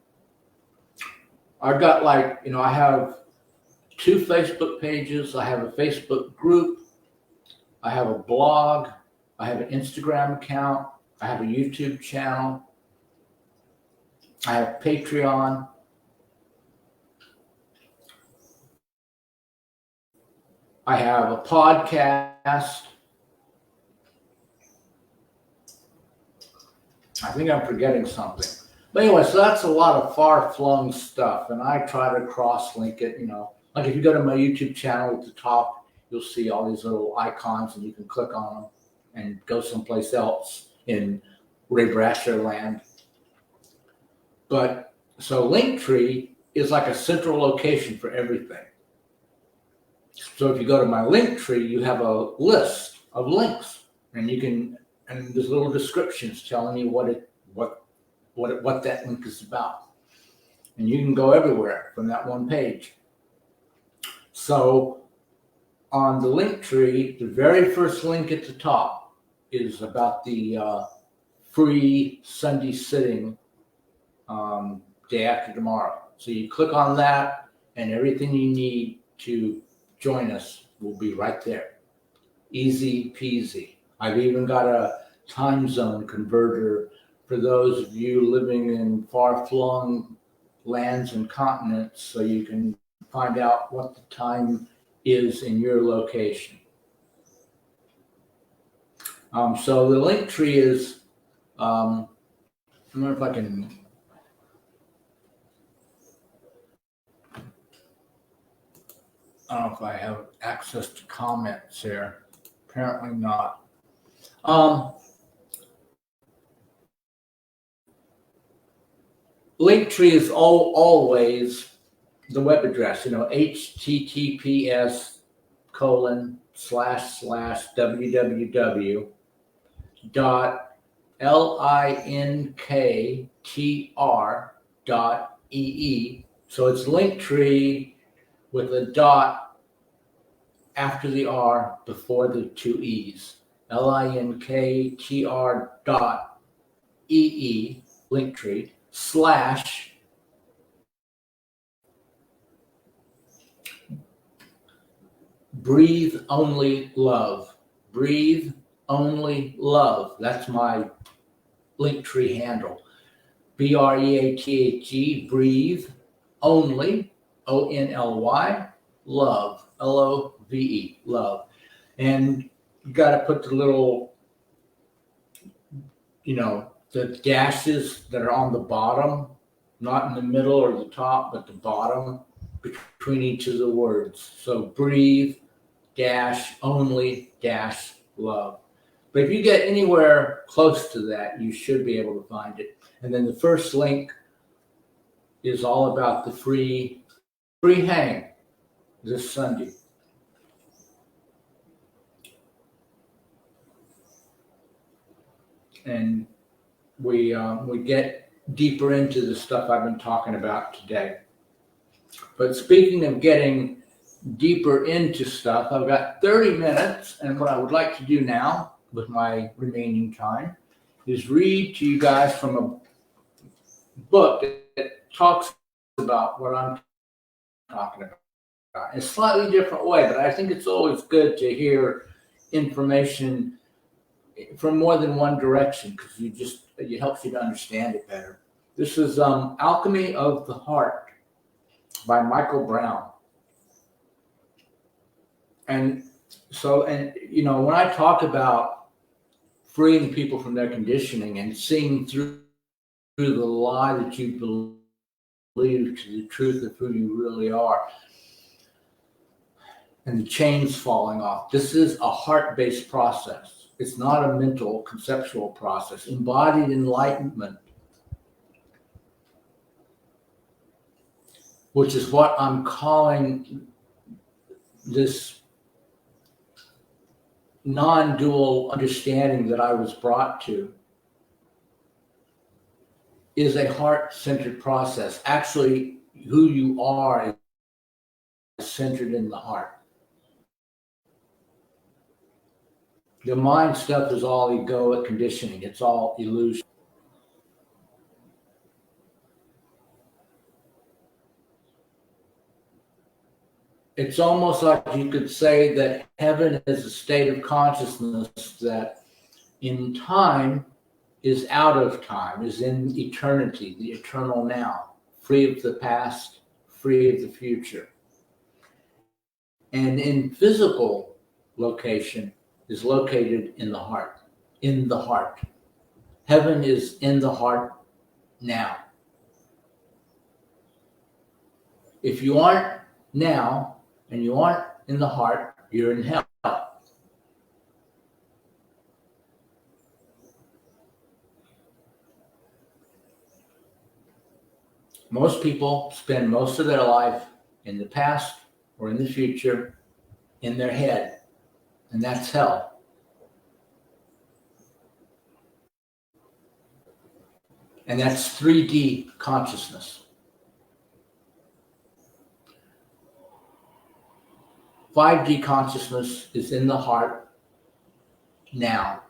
I've got I have 2 Facebook pages. I have a Facebook group. I have a blog. I have an Instagram account. I have a YouTube channel. I have Patreon. I have a podcast. I think I'm forgetting something. But anyway, so that's a lot of far-flung stuff, and I try to cross-link it, Like if you go to my YouTube channel at the top, you'll see all these little icons, and you can click on them and go someplace else in Ray Brasher land. But so Linktree is like a central location for everything. So if you go to my Linktree, you have a list of links, and there's little descriptions telling you what that link is about, and you can go everywhere from that one page. So on the Linktree, the very first link at the top is about the free Sunday sitting day after tomorrow. So you click on that, and everything you need to join us will be right there. Easy peasy. I've even got a time zone converter for those of you living in far-flung lands and continents, so you can find out what the time is in your location. So the Linktree is, I wonder if I can, I don't know if I have access to comments here. Apparently not. Linktree is always the web address, https://www.linktr.ee. So it's Linktree with a dot after the R before the 2 E's. linktr.ee, Linktree, / breathe only love. Breathe only love. That's my Linktree handle. BREATHE, breathe only, ONLY, love, LOVE, love. And you got to put the little, the dashes that are on the bottom, not in the middle or the top, but the bottom between each of the words. So breathe, only, love. But if you get anywhere close to that, you should be able to find it. And then the first link is all about the free hang this Sunday. And we get deeper into the stuff I've been talking about today. But speaking of getting deeper into stuff, I've got 30 minutes, and what I would like to do now with my remaining time is read to you guys from a book that talks about what I'm talking about in a slightly different way, but I think it's always good to hear information from more than one direction, because it helps you to understand it better. This is Alchemy of the Heart by Michael Brown. And so, when I talk about freeing people from their conditioning and seeing through the lie that you believe to the truth of who you really are, and the chains falling off, this is a heart-based process. It's not a mental, conceptual process. Embodied enlightenment, which is what I'm calling this non-dual understanding that I was brought to, is a heart-centered process. Actually, who you are is centered in the heart. The mind stuff is all egoic conditioning. It's all illusion. It's almost like you could say that heaven is a state of consciousness that in time is out of time, is in eternity, the eternal now, free of the past, free of the future. And in physical location is located in the heart, in the heart. Heaven is in the heart now. If you aren't now and you aren't in the heart, you're in hell. Most people spend most of their life in the past or in the future in their head, and that's hell. And that's 3D consciousness. 5D consciousness is in the heart now.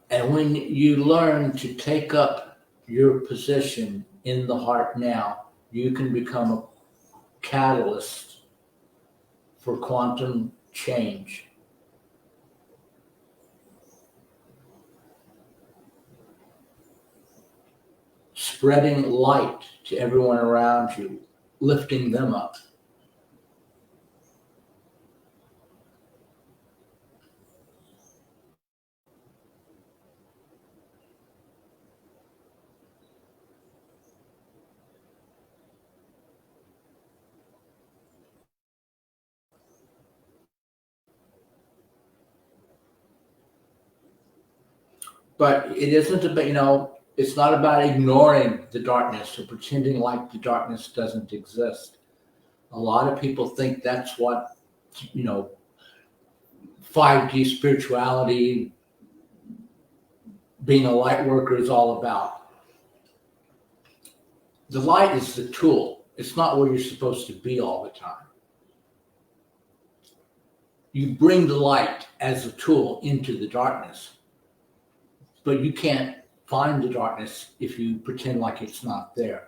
And when you learn to take up your position in the heart now, you can become a catalyst for quantum change. Spreading light to everyone around you, lifting them up. But it isn't about, it's not about ignoring the darkness or pretending like the darkness doesn't exist. A lot of people think that's what, 5D spirituality, being a light worker is all about. The light is the tool. It's not where you're supposed to be all the time. You bring the light as a tool into the darkness, but you can't find the darkness if you pretend like it's not there.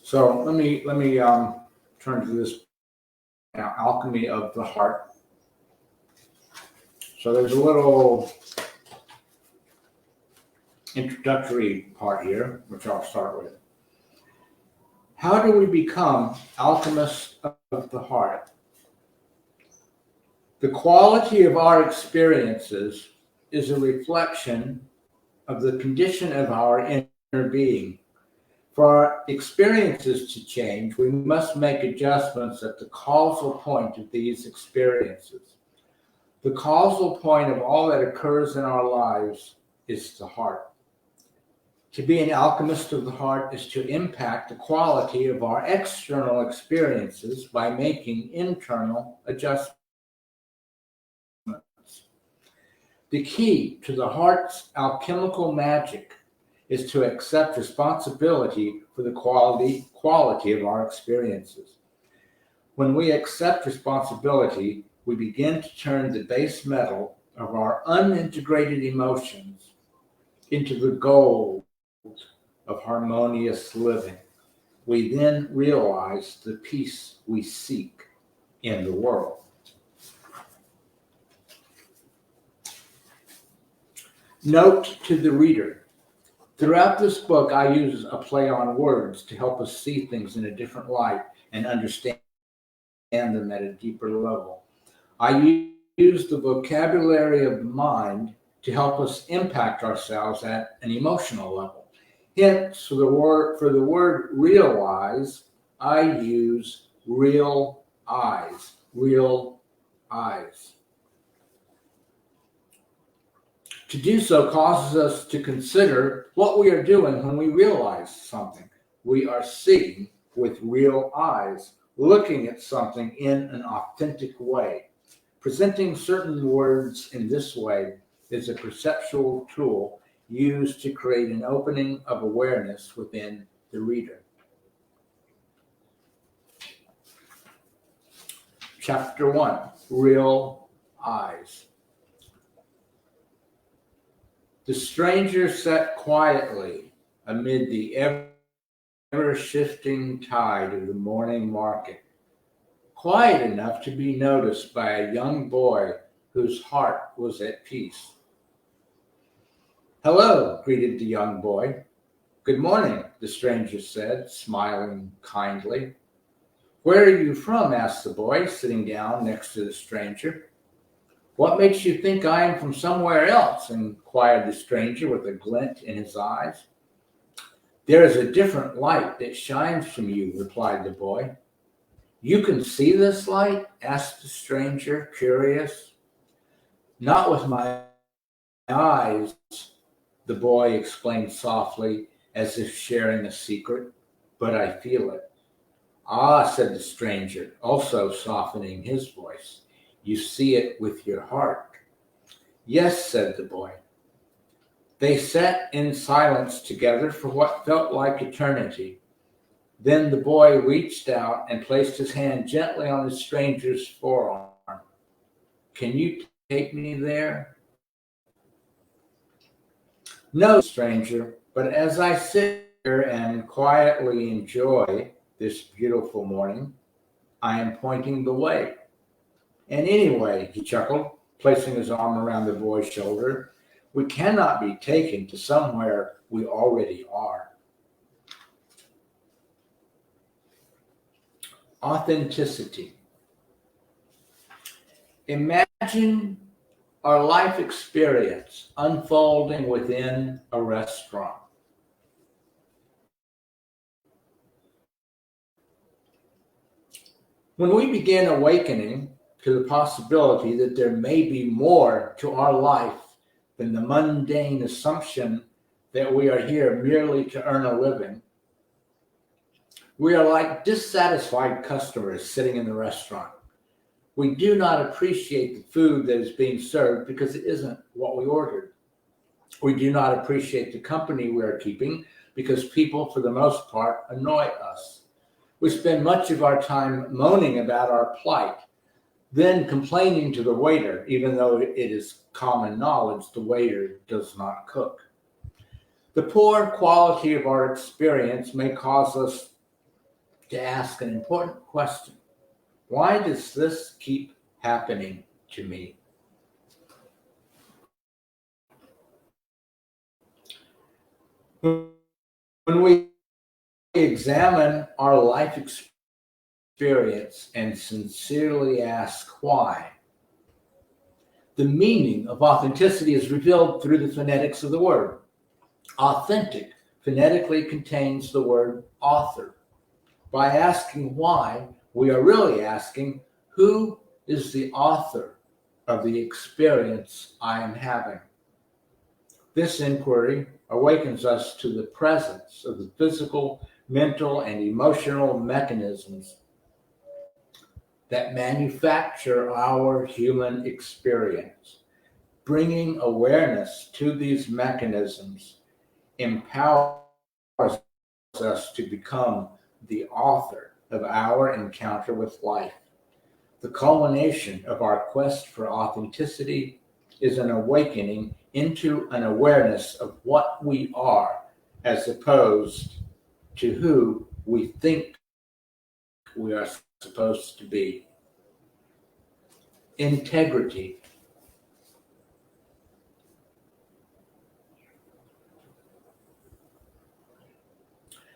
So let me turn to this now, alchemy of the heart. So there's a little introductory part here, which I'll start with. How do we become alchemists of the heart? The quality of our experiences is a reflection of the condition of our inner being. For our experiences to change, we must make adjustments at the causal point of these experiences. The causal point of all that occurs in our lives is the heart. To be an alchemist of the heart is to impact the quality of our external experiences by making internal adjustments. The key to the heart's alchemical magic is to accept responsibility for the quality of our experiences. When we accept responsibility, we begin to turn the base metal of our unintegrated emotions into the gold of harmonious living. We then realize the peace we seek in the world. Note to the reader. Throughout this book, I use a play on words to help us see things in a different light and understand them at a deeper level. I use the vocabulary of the mind to help us impact ourselves at an emotional level. Hence, for the word realize, I use real eyes, real eyes. To do so causes us to consider what we are doing when we realize something. We are seeing with real eyes, looking at something in an authentic way. Presenting certain words in this way is a perceptual tool used to create an opening of awareness within the reader. Chapter 1, Real Eyes. The stranger sat quietly amid the ever-shifting tide of the morning market, quiet enough to be noticed by a young boy whose heart was at peace. "Hello," greeted the young boy. "Good morning," the stranger said, smiling kindly. "Where are you from?" asked the boy, sitting down next to the stranger. "What makes you think I am from somewhere else?" inquired the stranger with a glint in his eyes. "There is a different light that shines from you," replied the boy. "You can see this light?" asked the stranger, curious. "Not with my eyes," the boy explained softly, as if sharing a secret, "but I feel it." "Ah," said the stranger, also softening his voice, "you see it with your heart." "Yes," said the boy. They sat in silence together for what felt like eternity. Then the boy reached out and placed his hand gently on the stranger's forearm. "Can you take me there?" "No, stranger, but as I sit here and quietly enjoy this beautiful morning, I am pointing the way. And anyway," he chuckled, placing his arm around the boy's shoulder, "we cannot be taken to somewhere we already are." Authenticity. Imagine our life experience unfolding within a restaurant. When we begin awakening to the possibility that there may be more to our life than the mundane assumption that we are here merely to earn a living, we are like dissatisfied customers sitting in the restaurant. We do not appreciate the food that is being served because it isn't what we ordered. We do not appreciate the company we are keeping because people, for the most part, annoy us. We spend much of our time moaning about our plight, then complaining to the waiter, even though it is common knowledge the waiter does not cook. The poor quality of our experience may cause us to ask an important question. Why does this keep happening to me? When we examine our life experience and sincerely ask why, the meaning of authenticity is revealed through the phonetics of the word. Authentic phonetically contains the word author. By asking why, we are really asking, who is the author of the experience I am having? This inquiry awakens us to the presence of the physical, mental, and emotional mechanisms that manufacture our human experience. Bringing awareness to these mechanisms empowers us to become the author of our encounter with life. The culmination of our quest for authenticity is an awakening into an awareness of what we are as opposed to who we think we are supposed to be. Integrity.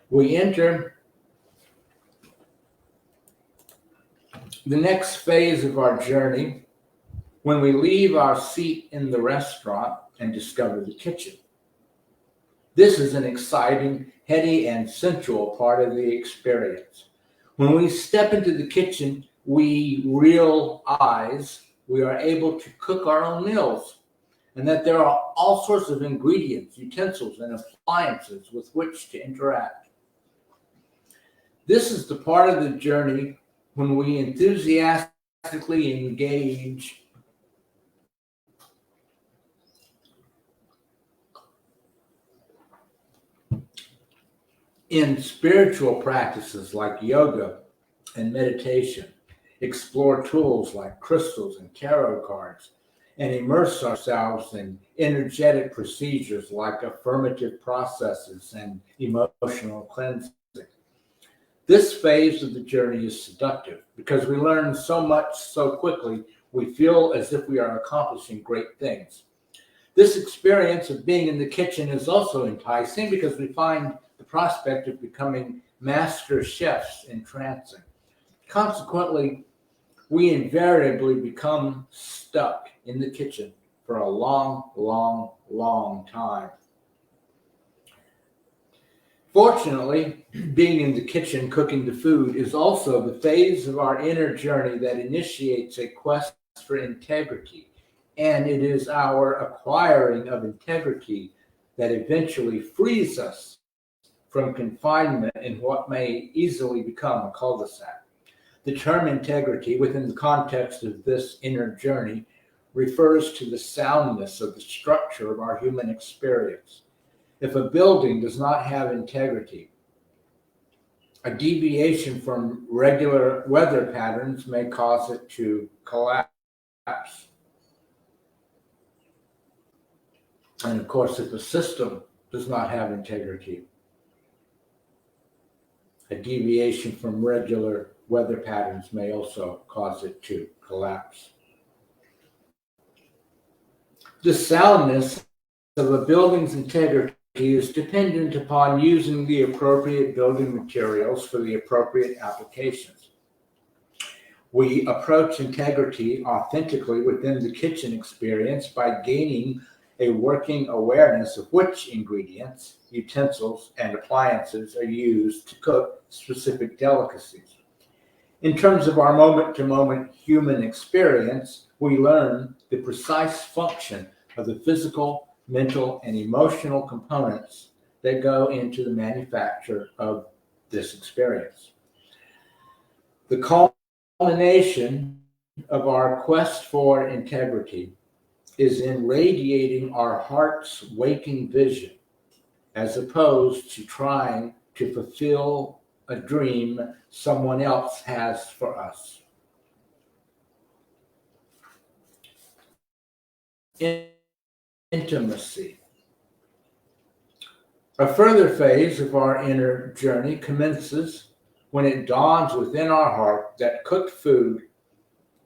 We enter the next phase of our journey when we leave our seat in the restaurant and discover the kitchen. This is an exciting, heady, and sensual part of the experience. When we step into the kitchen, we realize we are able to cook our own meals and that there are all sorts of ingredients, utensils, and appliances with which to interact. This is the part of the journey when we enthusiastically engage In spiritual practices like yoga and meditation, explore tools like crystals and tarot cards, and immerse ourselves in energetic procedures like affirmative processes and emotional cleansing. This phase of the journey is seductive because we learn so much so quickly, we feel as if we are accomplishing great things. This experience of being in the kitchen is also enticing because we find the prospect of becoming master chefs entrancing. Consequently, we invariably become stuck in the kitchen for a long, long, long time. Fortunately, being in the kitchen cooking the food is also the phase of our inner journey that initiates a quest for integrity, and it is our acquiring of integrity that eventually frees us from confinement in what may easily become a cul-de-sac. The term integrity, within the context of this inner journey, refers to the soundness of the structure of our human experience. If a building does not have integrity, a deviation from regular weather patterns may cause it to collapse. And of course, if a system does not have integrity, a deviation from regular weather patterns may also cause it to collapse. The soundness of a building's integrity is dependent upon using the appropriate building materials for the appropriate applications. We approach integrity authentically within the kitchen experience by gaining a working awareness of which ingredients, utensils, and appliances are used to cook specific delicacies. In terms of our moment-to-moment human experience, we learn the precise function of the physical, mental, and emotional components that go into the manufacture of this experience. The culmination of our quest for integrity is in radiating our heart's waking vision, as opposed to trying to fulfill a dream someone else has for us. Intimacy. A further phase of our inner journey commences when it dawns within our heart that cooked food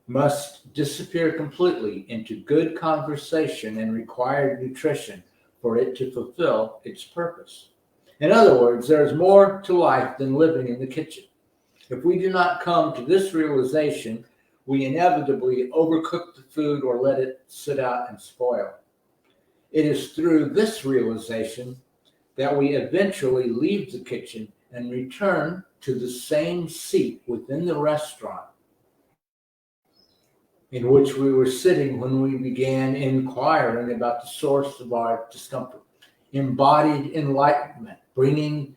must disappear completely into good conversation and required nutrition for it to fulfill its purpose. In other words, there is more to life than living in the kitchen. If we do not come to this realization, we inevitably overcook the food or let it sit out and spoil. It is through this realization that we eventually leave the kitchen and return to the same seat within the restaurant in which we were sitting when we began inquiring about the source of our discomfort. Embodied enlightenment, bringing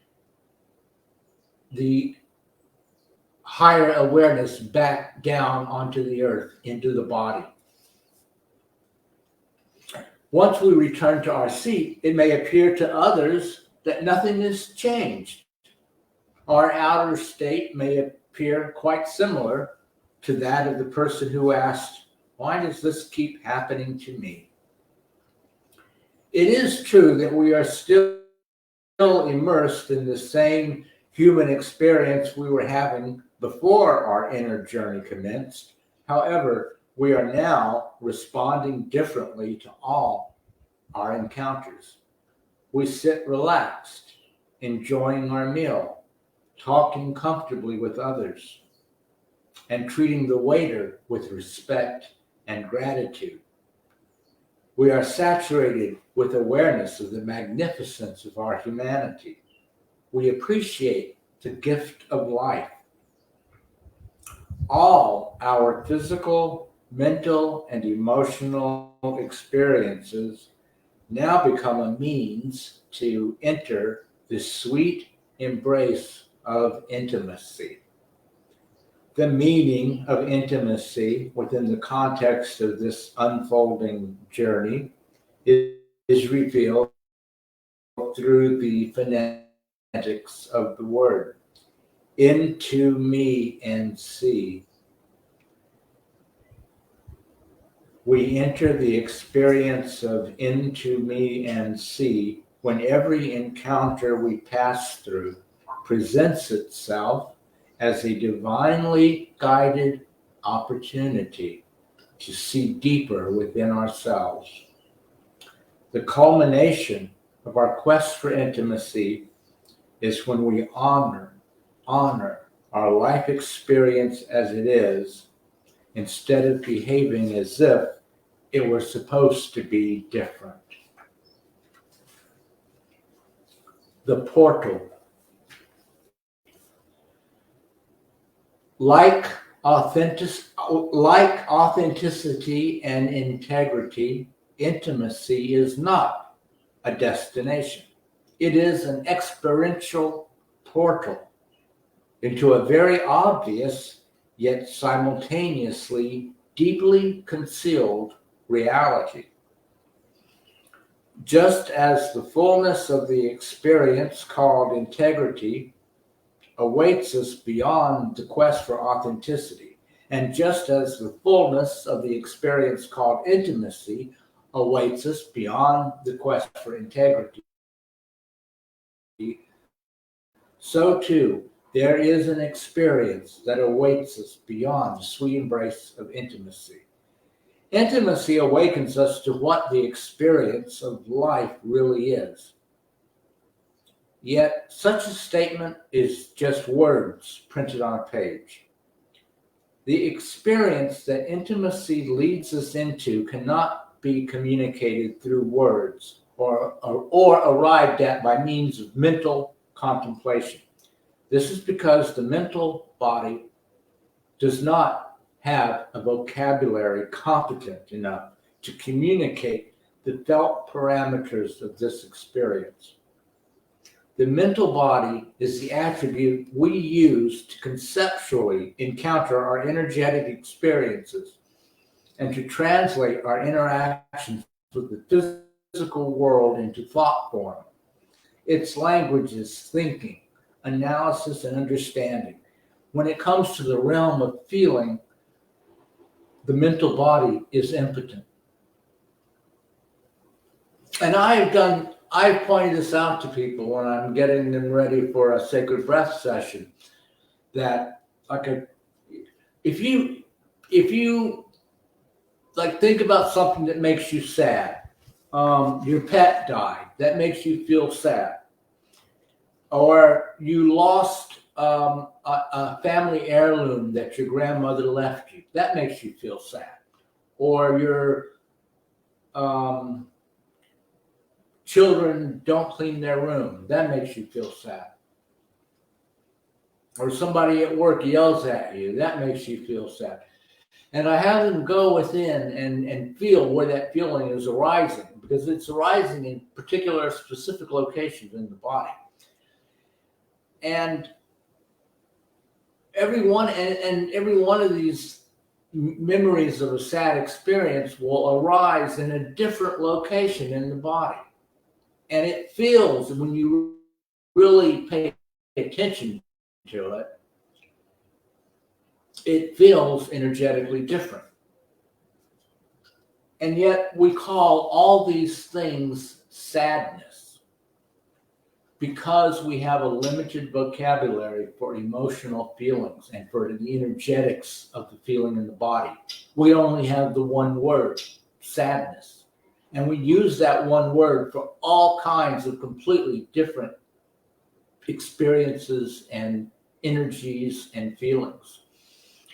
the higher awareness back down onto the earth, into the body. Once we return to our seat, it may appear to others that nothing has changed. Our outer state may appear quite similar to that of the person who asked, "Why does this keep happening to me?" It is true that we are still immersed in the same human experience we were having before our inner journey commenced. However, we are now responding differently to all our encounters. We sit relaxed, enjoying our meal, talking comfortably with others, and treating the waiter with respect and gratitude. We are saturated with awareness of the magnificence of our humanity. We appreciate the gift of life. All our physical, mental, and emotional experiences now become a means to enter the sweet embrace of intimacy. The meaning of intimacy within the context of this unfolding journey is revealed through the phonetic semantics of the word. Into me and see. We enter the experience of into me and see when every encounter we pass through presents itself as a divinely guided opportunity to see deeper within ourselves. The culmination of our quest for intimacy is when we honor our life experience as it is, instead of behaving as if it were supposed to be different. The portal. Like authenticity and integrity, intimacy is not a destination. It is an experiential portal into a very obvious, yet simultaneously deeply concealed reality. Just as the fullness of the experience called integrity awaits us beyond the quest for authenticity, and just as the fullness of the experience called intimacy awaits us beyond the quest for integrity, so too there is an experience that awaits us beyond the sweet embrace of intimacy. Intimacy awakens us to what the experience of life really is. Yet, such a statement is just words printed on a page. The experience that intimacy leads us into cannot be communicated through words or arrived at by means of mental contemplation. This is because the mental body does not have a vocabulary competent enough to communicate the felt parameters of this experience. The mental body is the attribute we use to conceptually encounter our energetic experiences and to translate our interactions with the physical world into thought form. Its language is thinking, analysis, and understanding. When it comes to the realm of feeling, the mental body is impotent. And I've pointed this out to people when I'm getting them ready for a sacred breath session, that if you like think about something that makes you sad, your pet died, that makes you feel sad, or you lost a family heirloom that your grandmother left you, that makes you feel sad, or your children don't clean their room, that makes you feel sad. Or somebody at work yells at you, that makes you feel sad. And I have them go within and feel where that feeling is arising, because it's arising in particular specific locations in the body. And every one of these memories of a sad experience will arise in a different location in the body. And it feels, when you really pay attention to it, it feels energetically different. And yet we call all these things sadness because we have a limited vocabulary for emotional feelings and for the energetics of the feeling in the body. We only have the one word, sadness. And we use that one word for all kinds of completely different experiences and energies and feelings.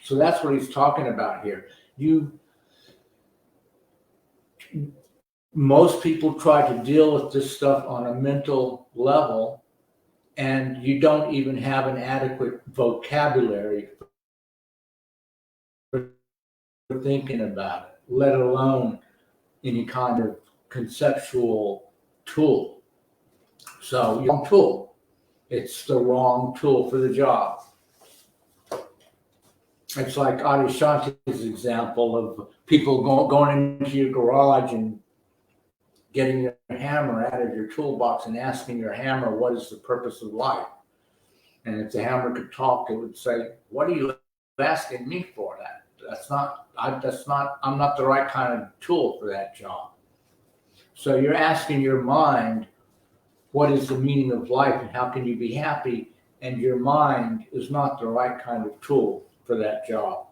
So that's what he's talking about here. Most people try to deal with this stuff on a mental level, and you don't even have an adequate vocabulary for thinking about it, let alone any kind of conceptual tool. So wrong tool. It's the wrong tool for the job. It's like Adi Shanti's example of people going into your garage and getting your hammer out of your toolbox and asking your hammer, what is the purpose of life? And if the hammer could talk, it would say, what are you asking me for? I'm not the right kind of tool for that job. So you're asking your mind, what is the meaning of life and how can you be happy? And your mind is not the right kind of tool for that job.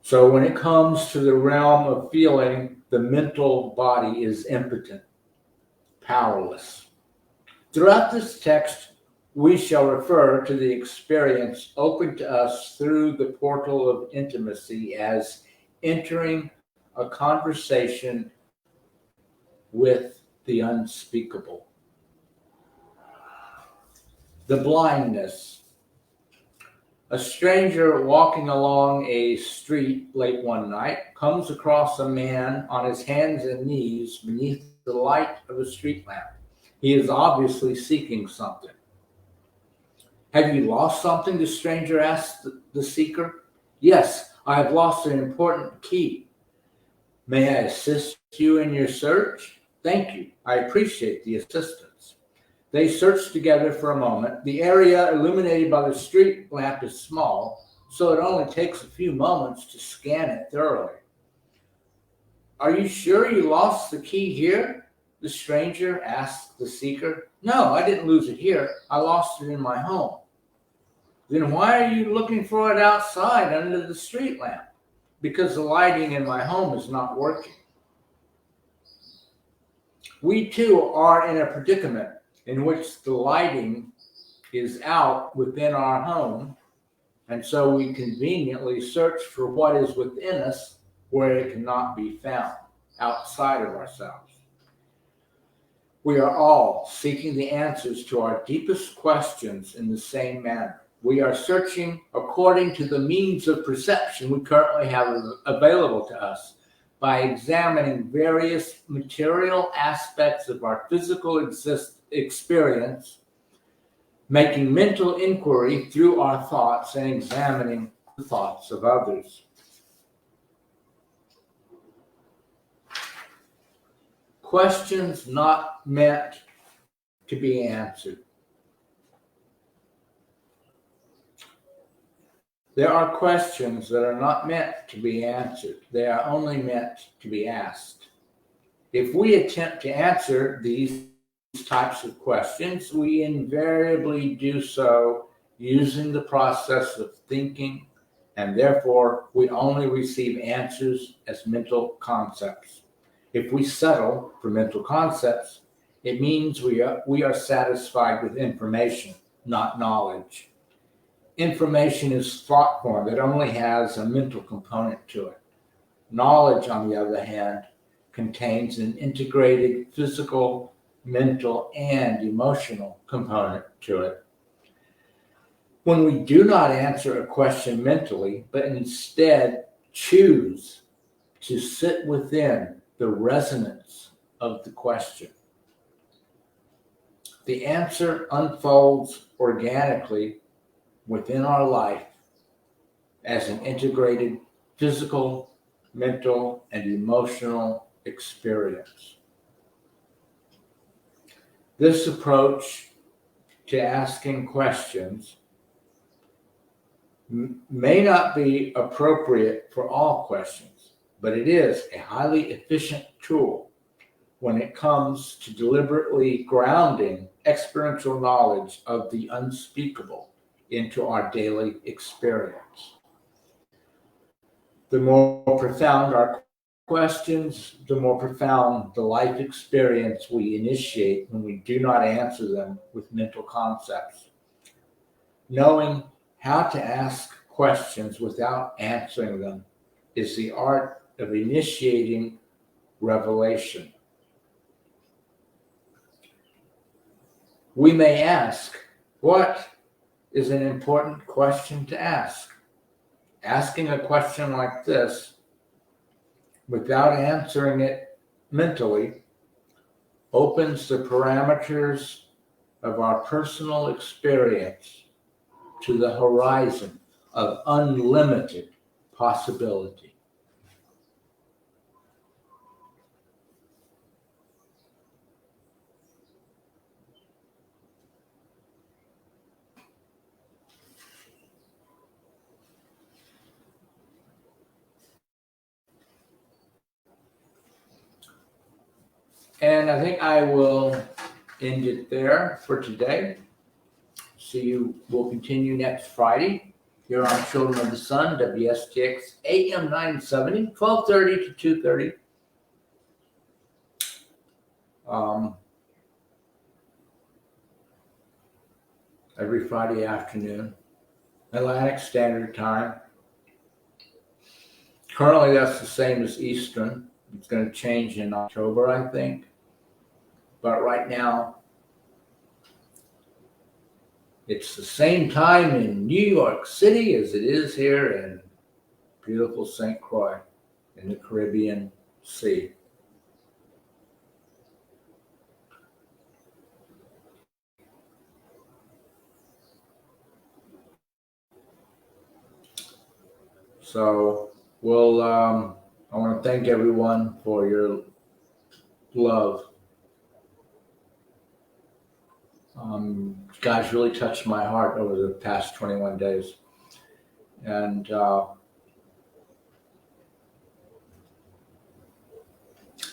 So when it comes to the realm of feeling, the mental body is impotent, powerless. Throughout this text, we shall refer to the experience open to us through the portal of intimacy as entering a conversation with the unspeakable. The blindness. A stranger walking along a street late one night comes across a man on his hands and knees beneath the light of a street lamp. He is obviously seeking something. Have you lost something? The stranger asked the seeker. Yes, I have lost an important key. May I assist you in your search? Thank you. I appreciate the assistance. They search together for a moment. The area illuminated by the street lamp is small, so it only takes a few moments to scan it thoroughly. Are you sure you lost the key here? The stranger asked the seeker. No, I didn't lose it here. I lost it in my home. Then why are you looking for it outside under the street lamp? Because the lighting in my home is not working. We too are in a predicament in which the lighting is out within our home, and so we conveniently search for what is within us where it cannot be found, outside of ourselves. We are all seeking the answers to our deepest questions in the same manner. We are searching according to the means of perception we currently have available to us by examining various material aspects of our physical experience, making mental inquiry through our thoughts, and examining the thoughts of others. Questions not meant to be answered. There are questions that are not meant to be answered. They are only meant to be asked. If we attempt to answer these types of questions, we invariably do so using the process of thinking, and therefore we only receive answers as mental concepts. If we settle for mental concepts, it means we are satisfied with information, not knowledge. Information is thought form that only has a mental component to it. Knowledge, on the other hand, contains an integrated physical, mental, and emotional component to it. When we do not answer a question mentally, but instead choose to sit within the resonance of the question, the answer unfolds organically within our life as an integrated physical, mental, and emotional experience. This approach to asking questions may not be appropriate for all questions, but it is a highly efficient tool when it comes to deliberately grounding experiential knowledge of the unspeakable into our daily experience. The more profound our questions, the more profound the life experience we initiate when we do not answer them with mental concepts. Knowing how to ask questions without answering them is the art of initiating revelation. We may ask, what is an important question to ask? Asking a question like this without answering it mentally opens the parameters of our personal experience to the horizon of unlimited possibility. And I think I will end it there for today. See you. We'll continue next Friday here on Children of the Sun, WSTX AM 970, 12:30 to 2:30. Every Friday afternoon, Atlantic Standard Time. Currently, that's the same as Eastern. It's going to change in October, I think. But right now, it's the same time in New York City as it is here in beautiful St. Croix in the Caribbean Sea. So I want to thank everyone for your love. You guys really touched my heart over the past 21 days. And I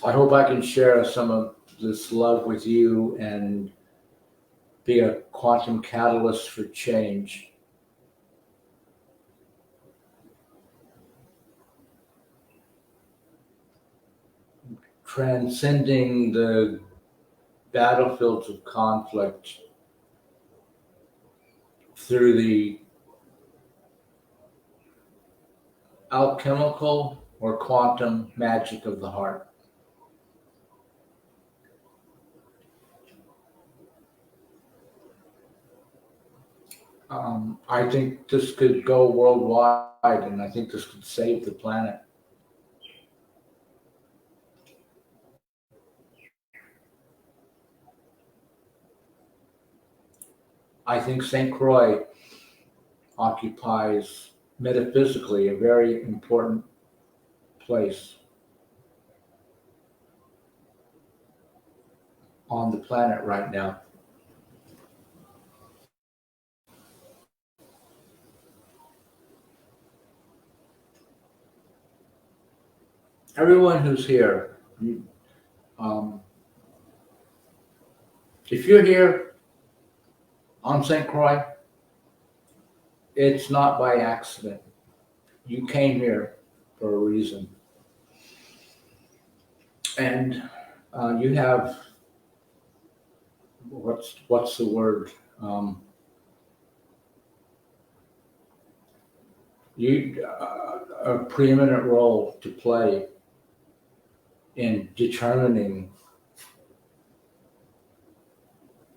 hope I can share some of this love with you and be a quantum catalyst for change. Transcending the battlefields of conflict through the alchemical or quantum magic of the heart. I think this could go worldwide, and I think this could save the planet. I think St. Croix occupies metaphysically a very important place on the planet right now. Everyone who's here, if you're here on St. Croix, it's not by accident. You came here for a reason. And you have, what's the word? A preeminent role to play in determining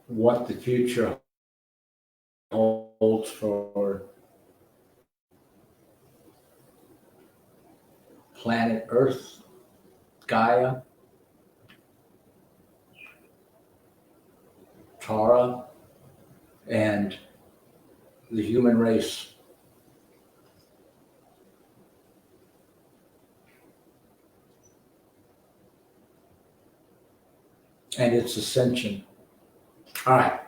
what the future holds for planet Earth, Gaia, Tara, and the human race. And its ascension. All right.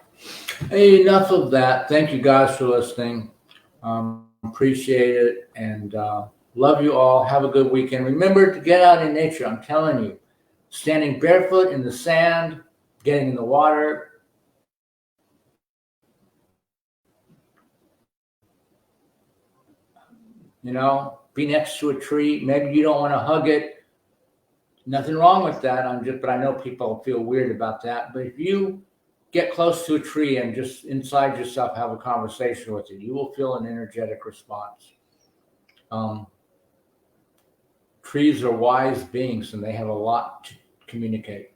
Hey, enough of that. Thank you guys for listening. Appreciate it, and love you all. Have a good weekend. Remember to get out in nature. I'm telling you, standing barefoot in the sand, getting in the water. You know, be next to a tree. Maybe you don't want to hug it. Nothing wrong with that. But I know people feel weird about that. But if you get close to a tree and just inside yourself have a conversation with it, you will feel an energetic response. Trees are wise beings and they have a lot to communicate.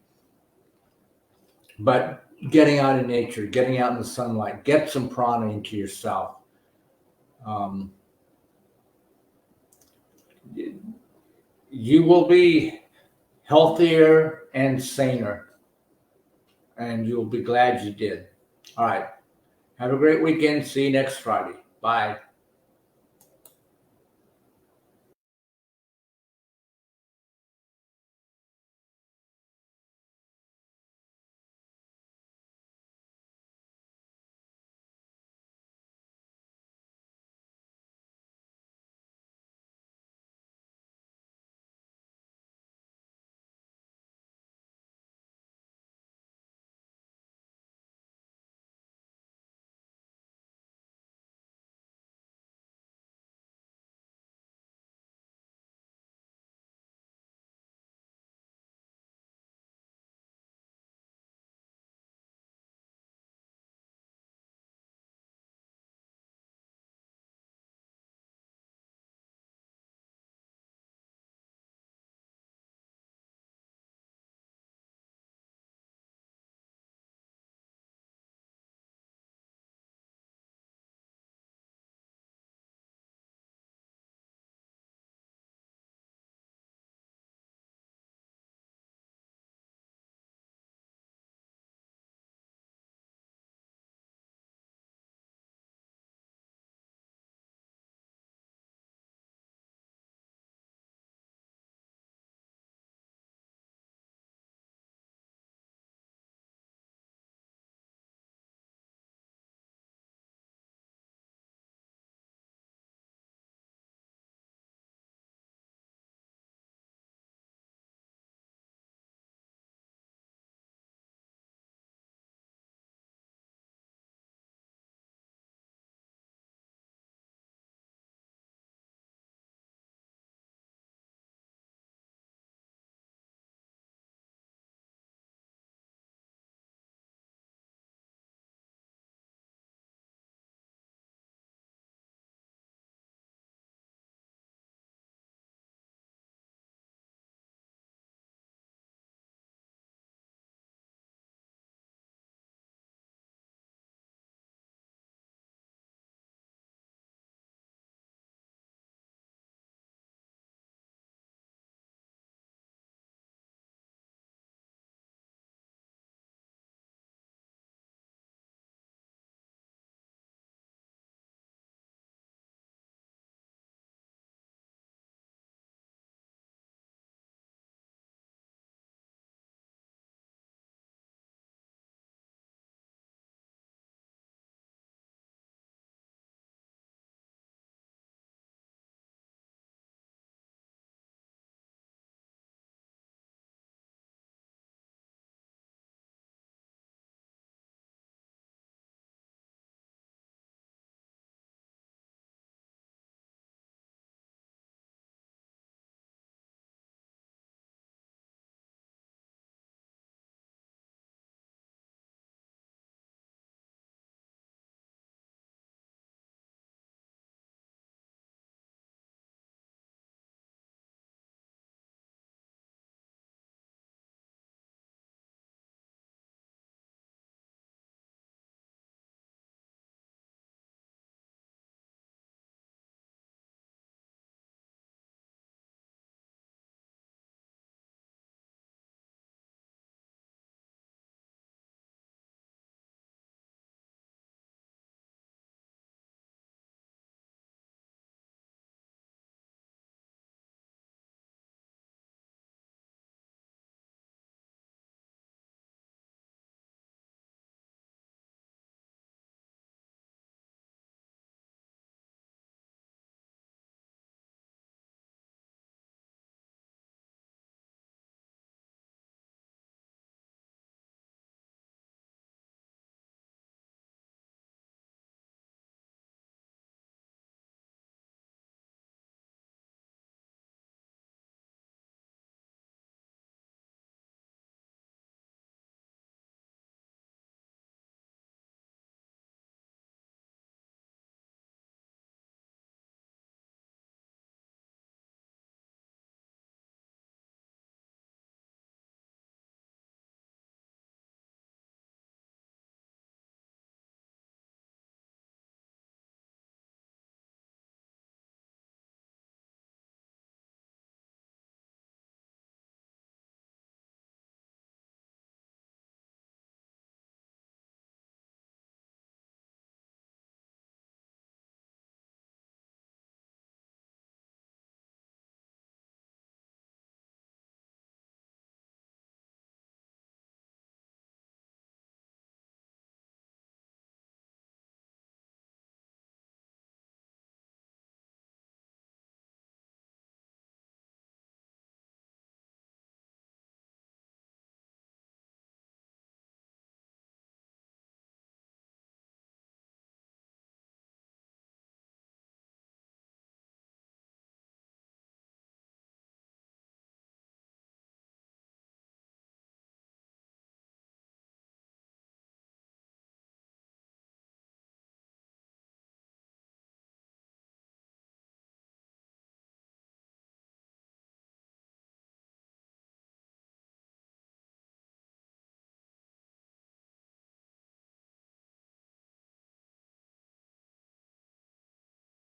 But getting out in nature, getting out in the sunlight, get some prana into yourself. You will be healthier and saner, and you'll be glad you did. All right. Have a great weekend. See you next Friday. Bye.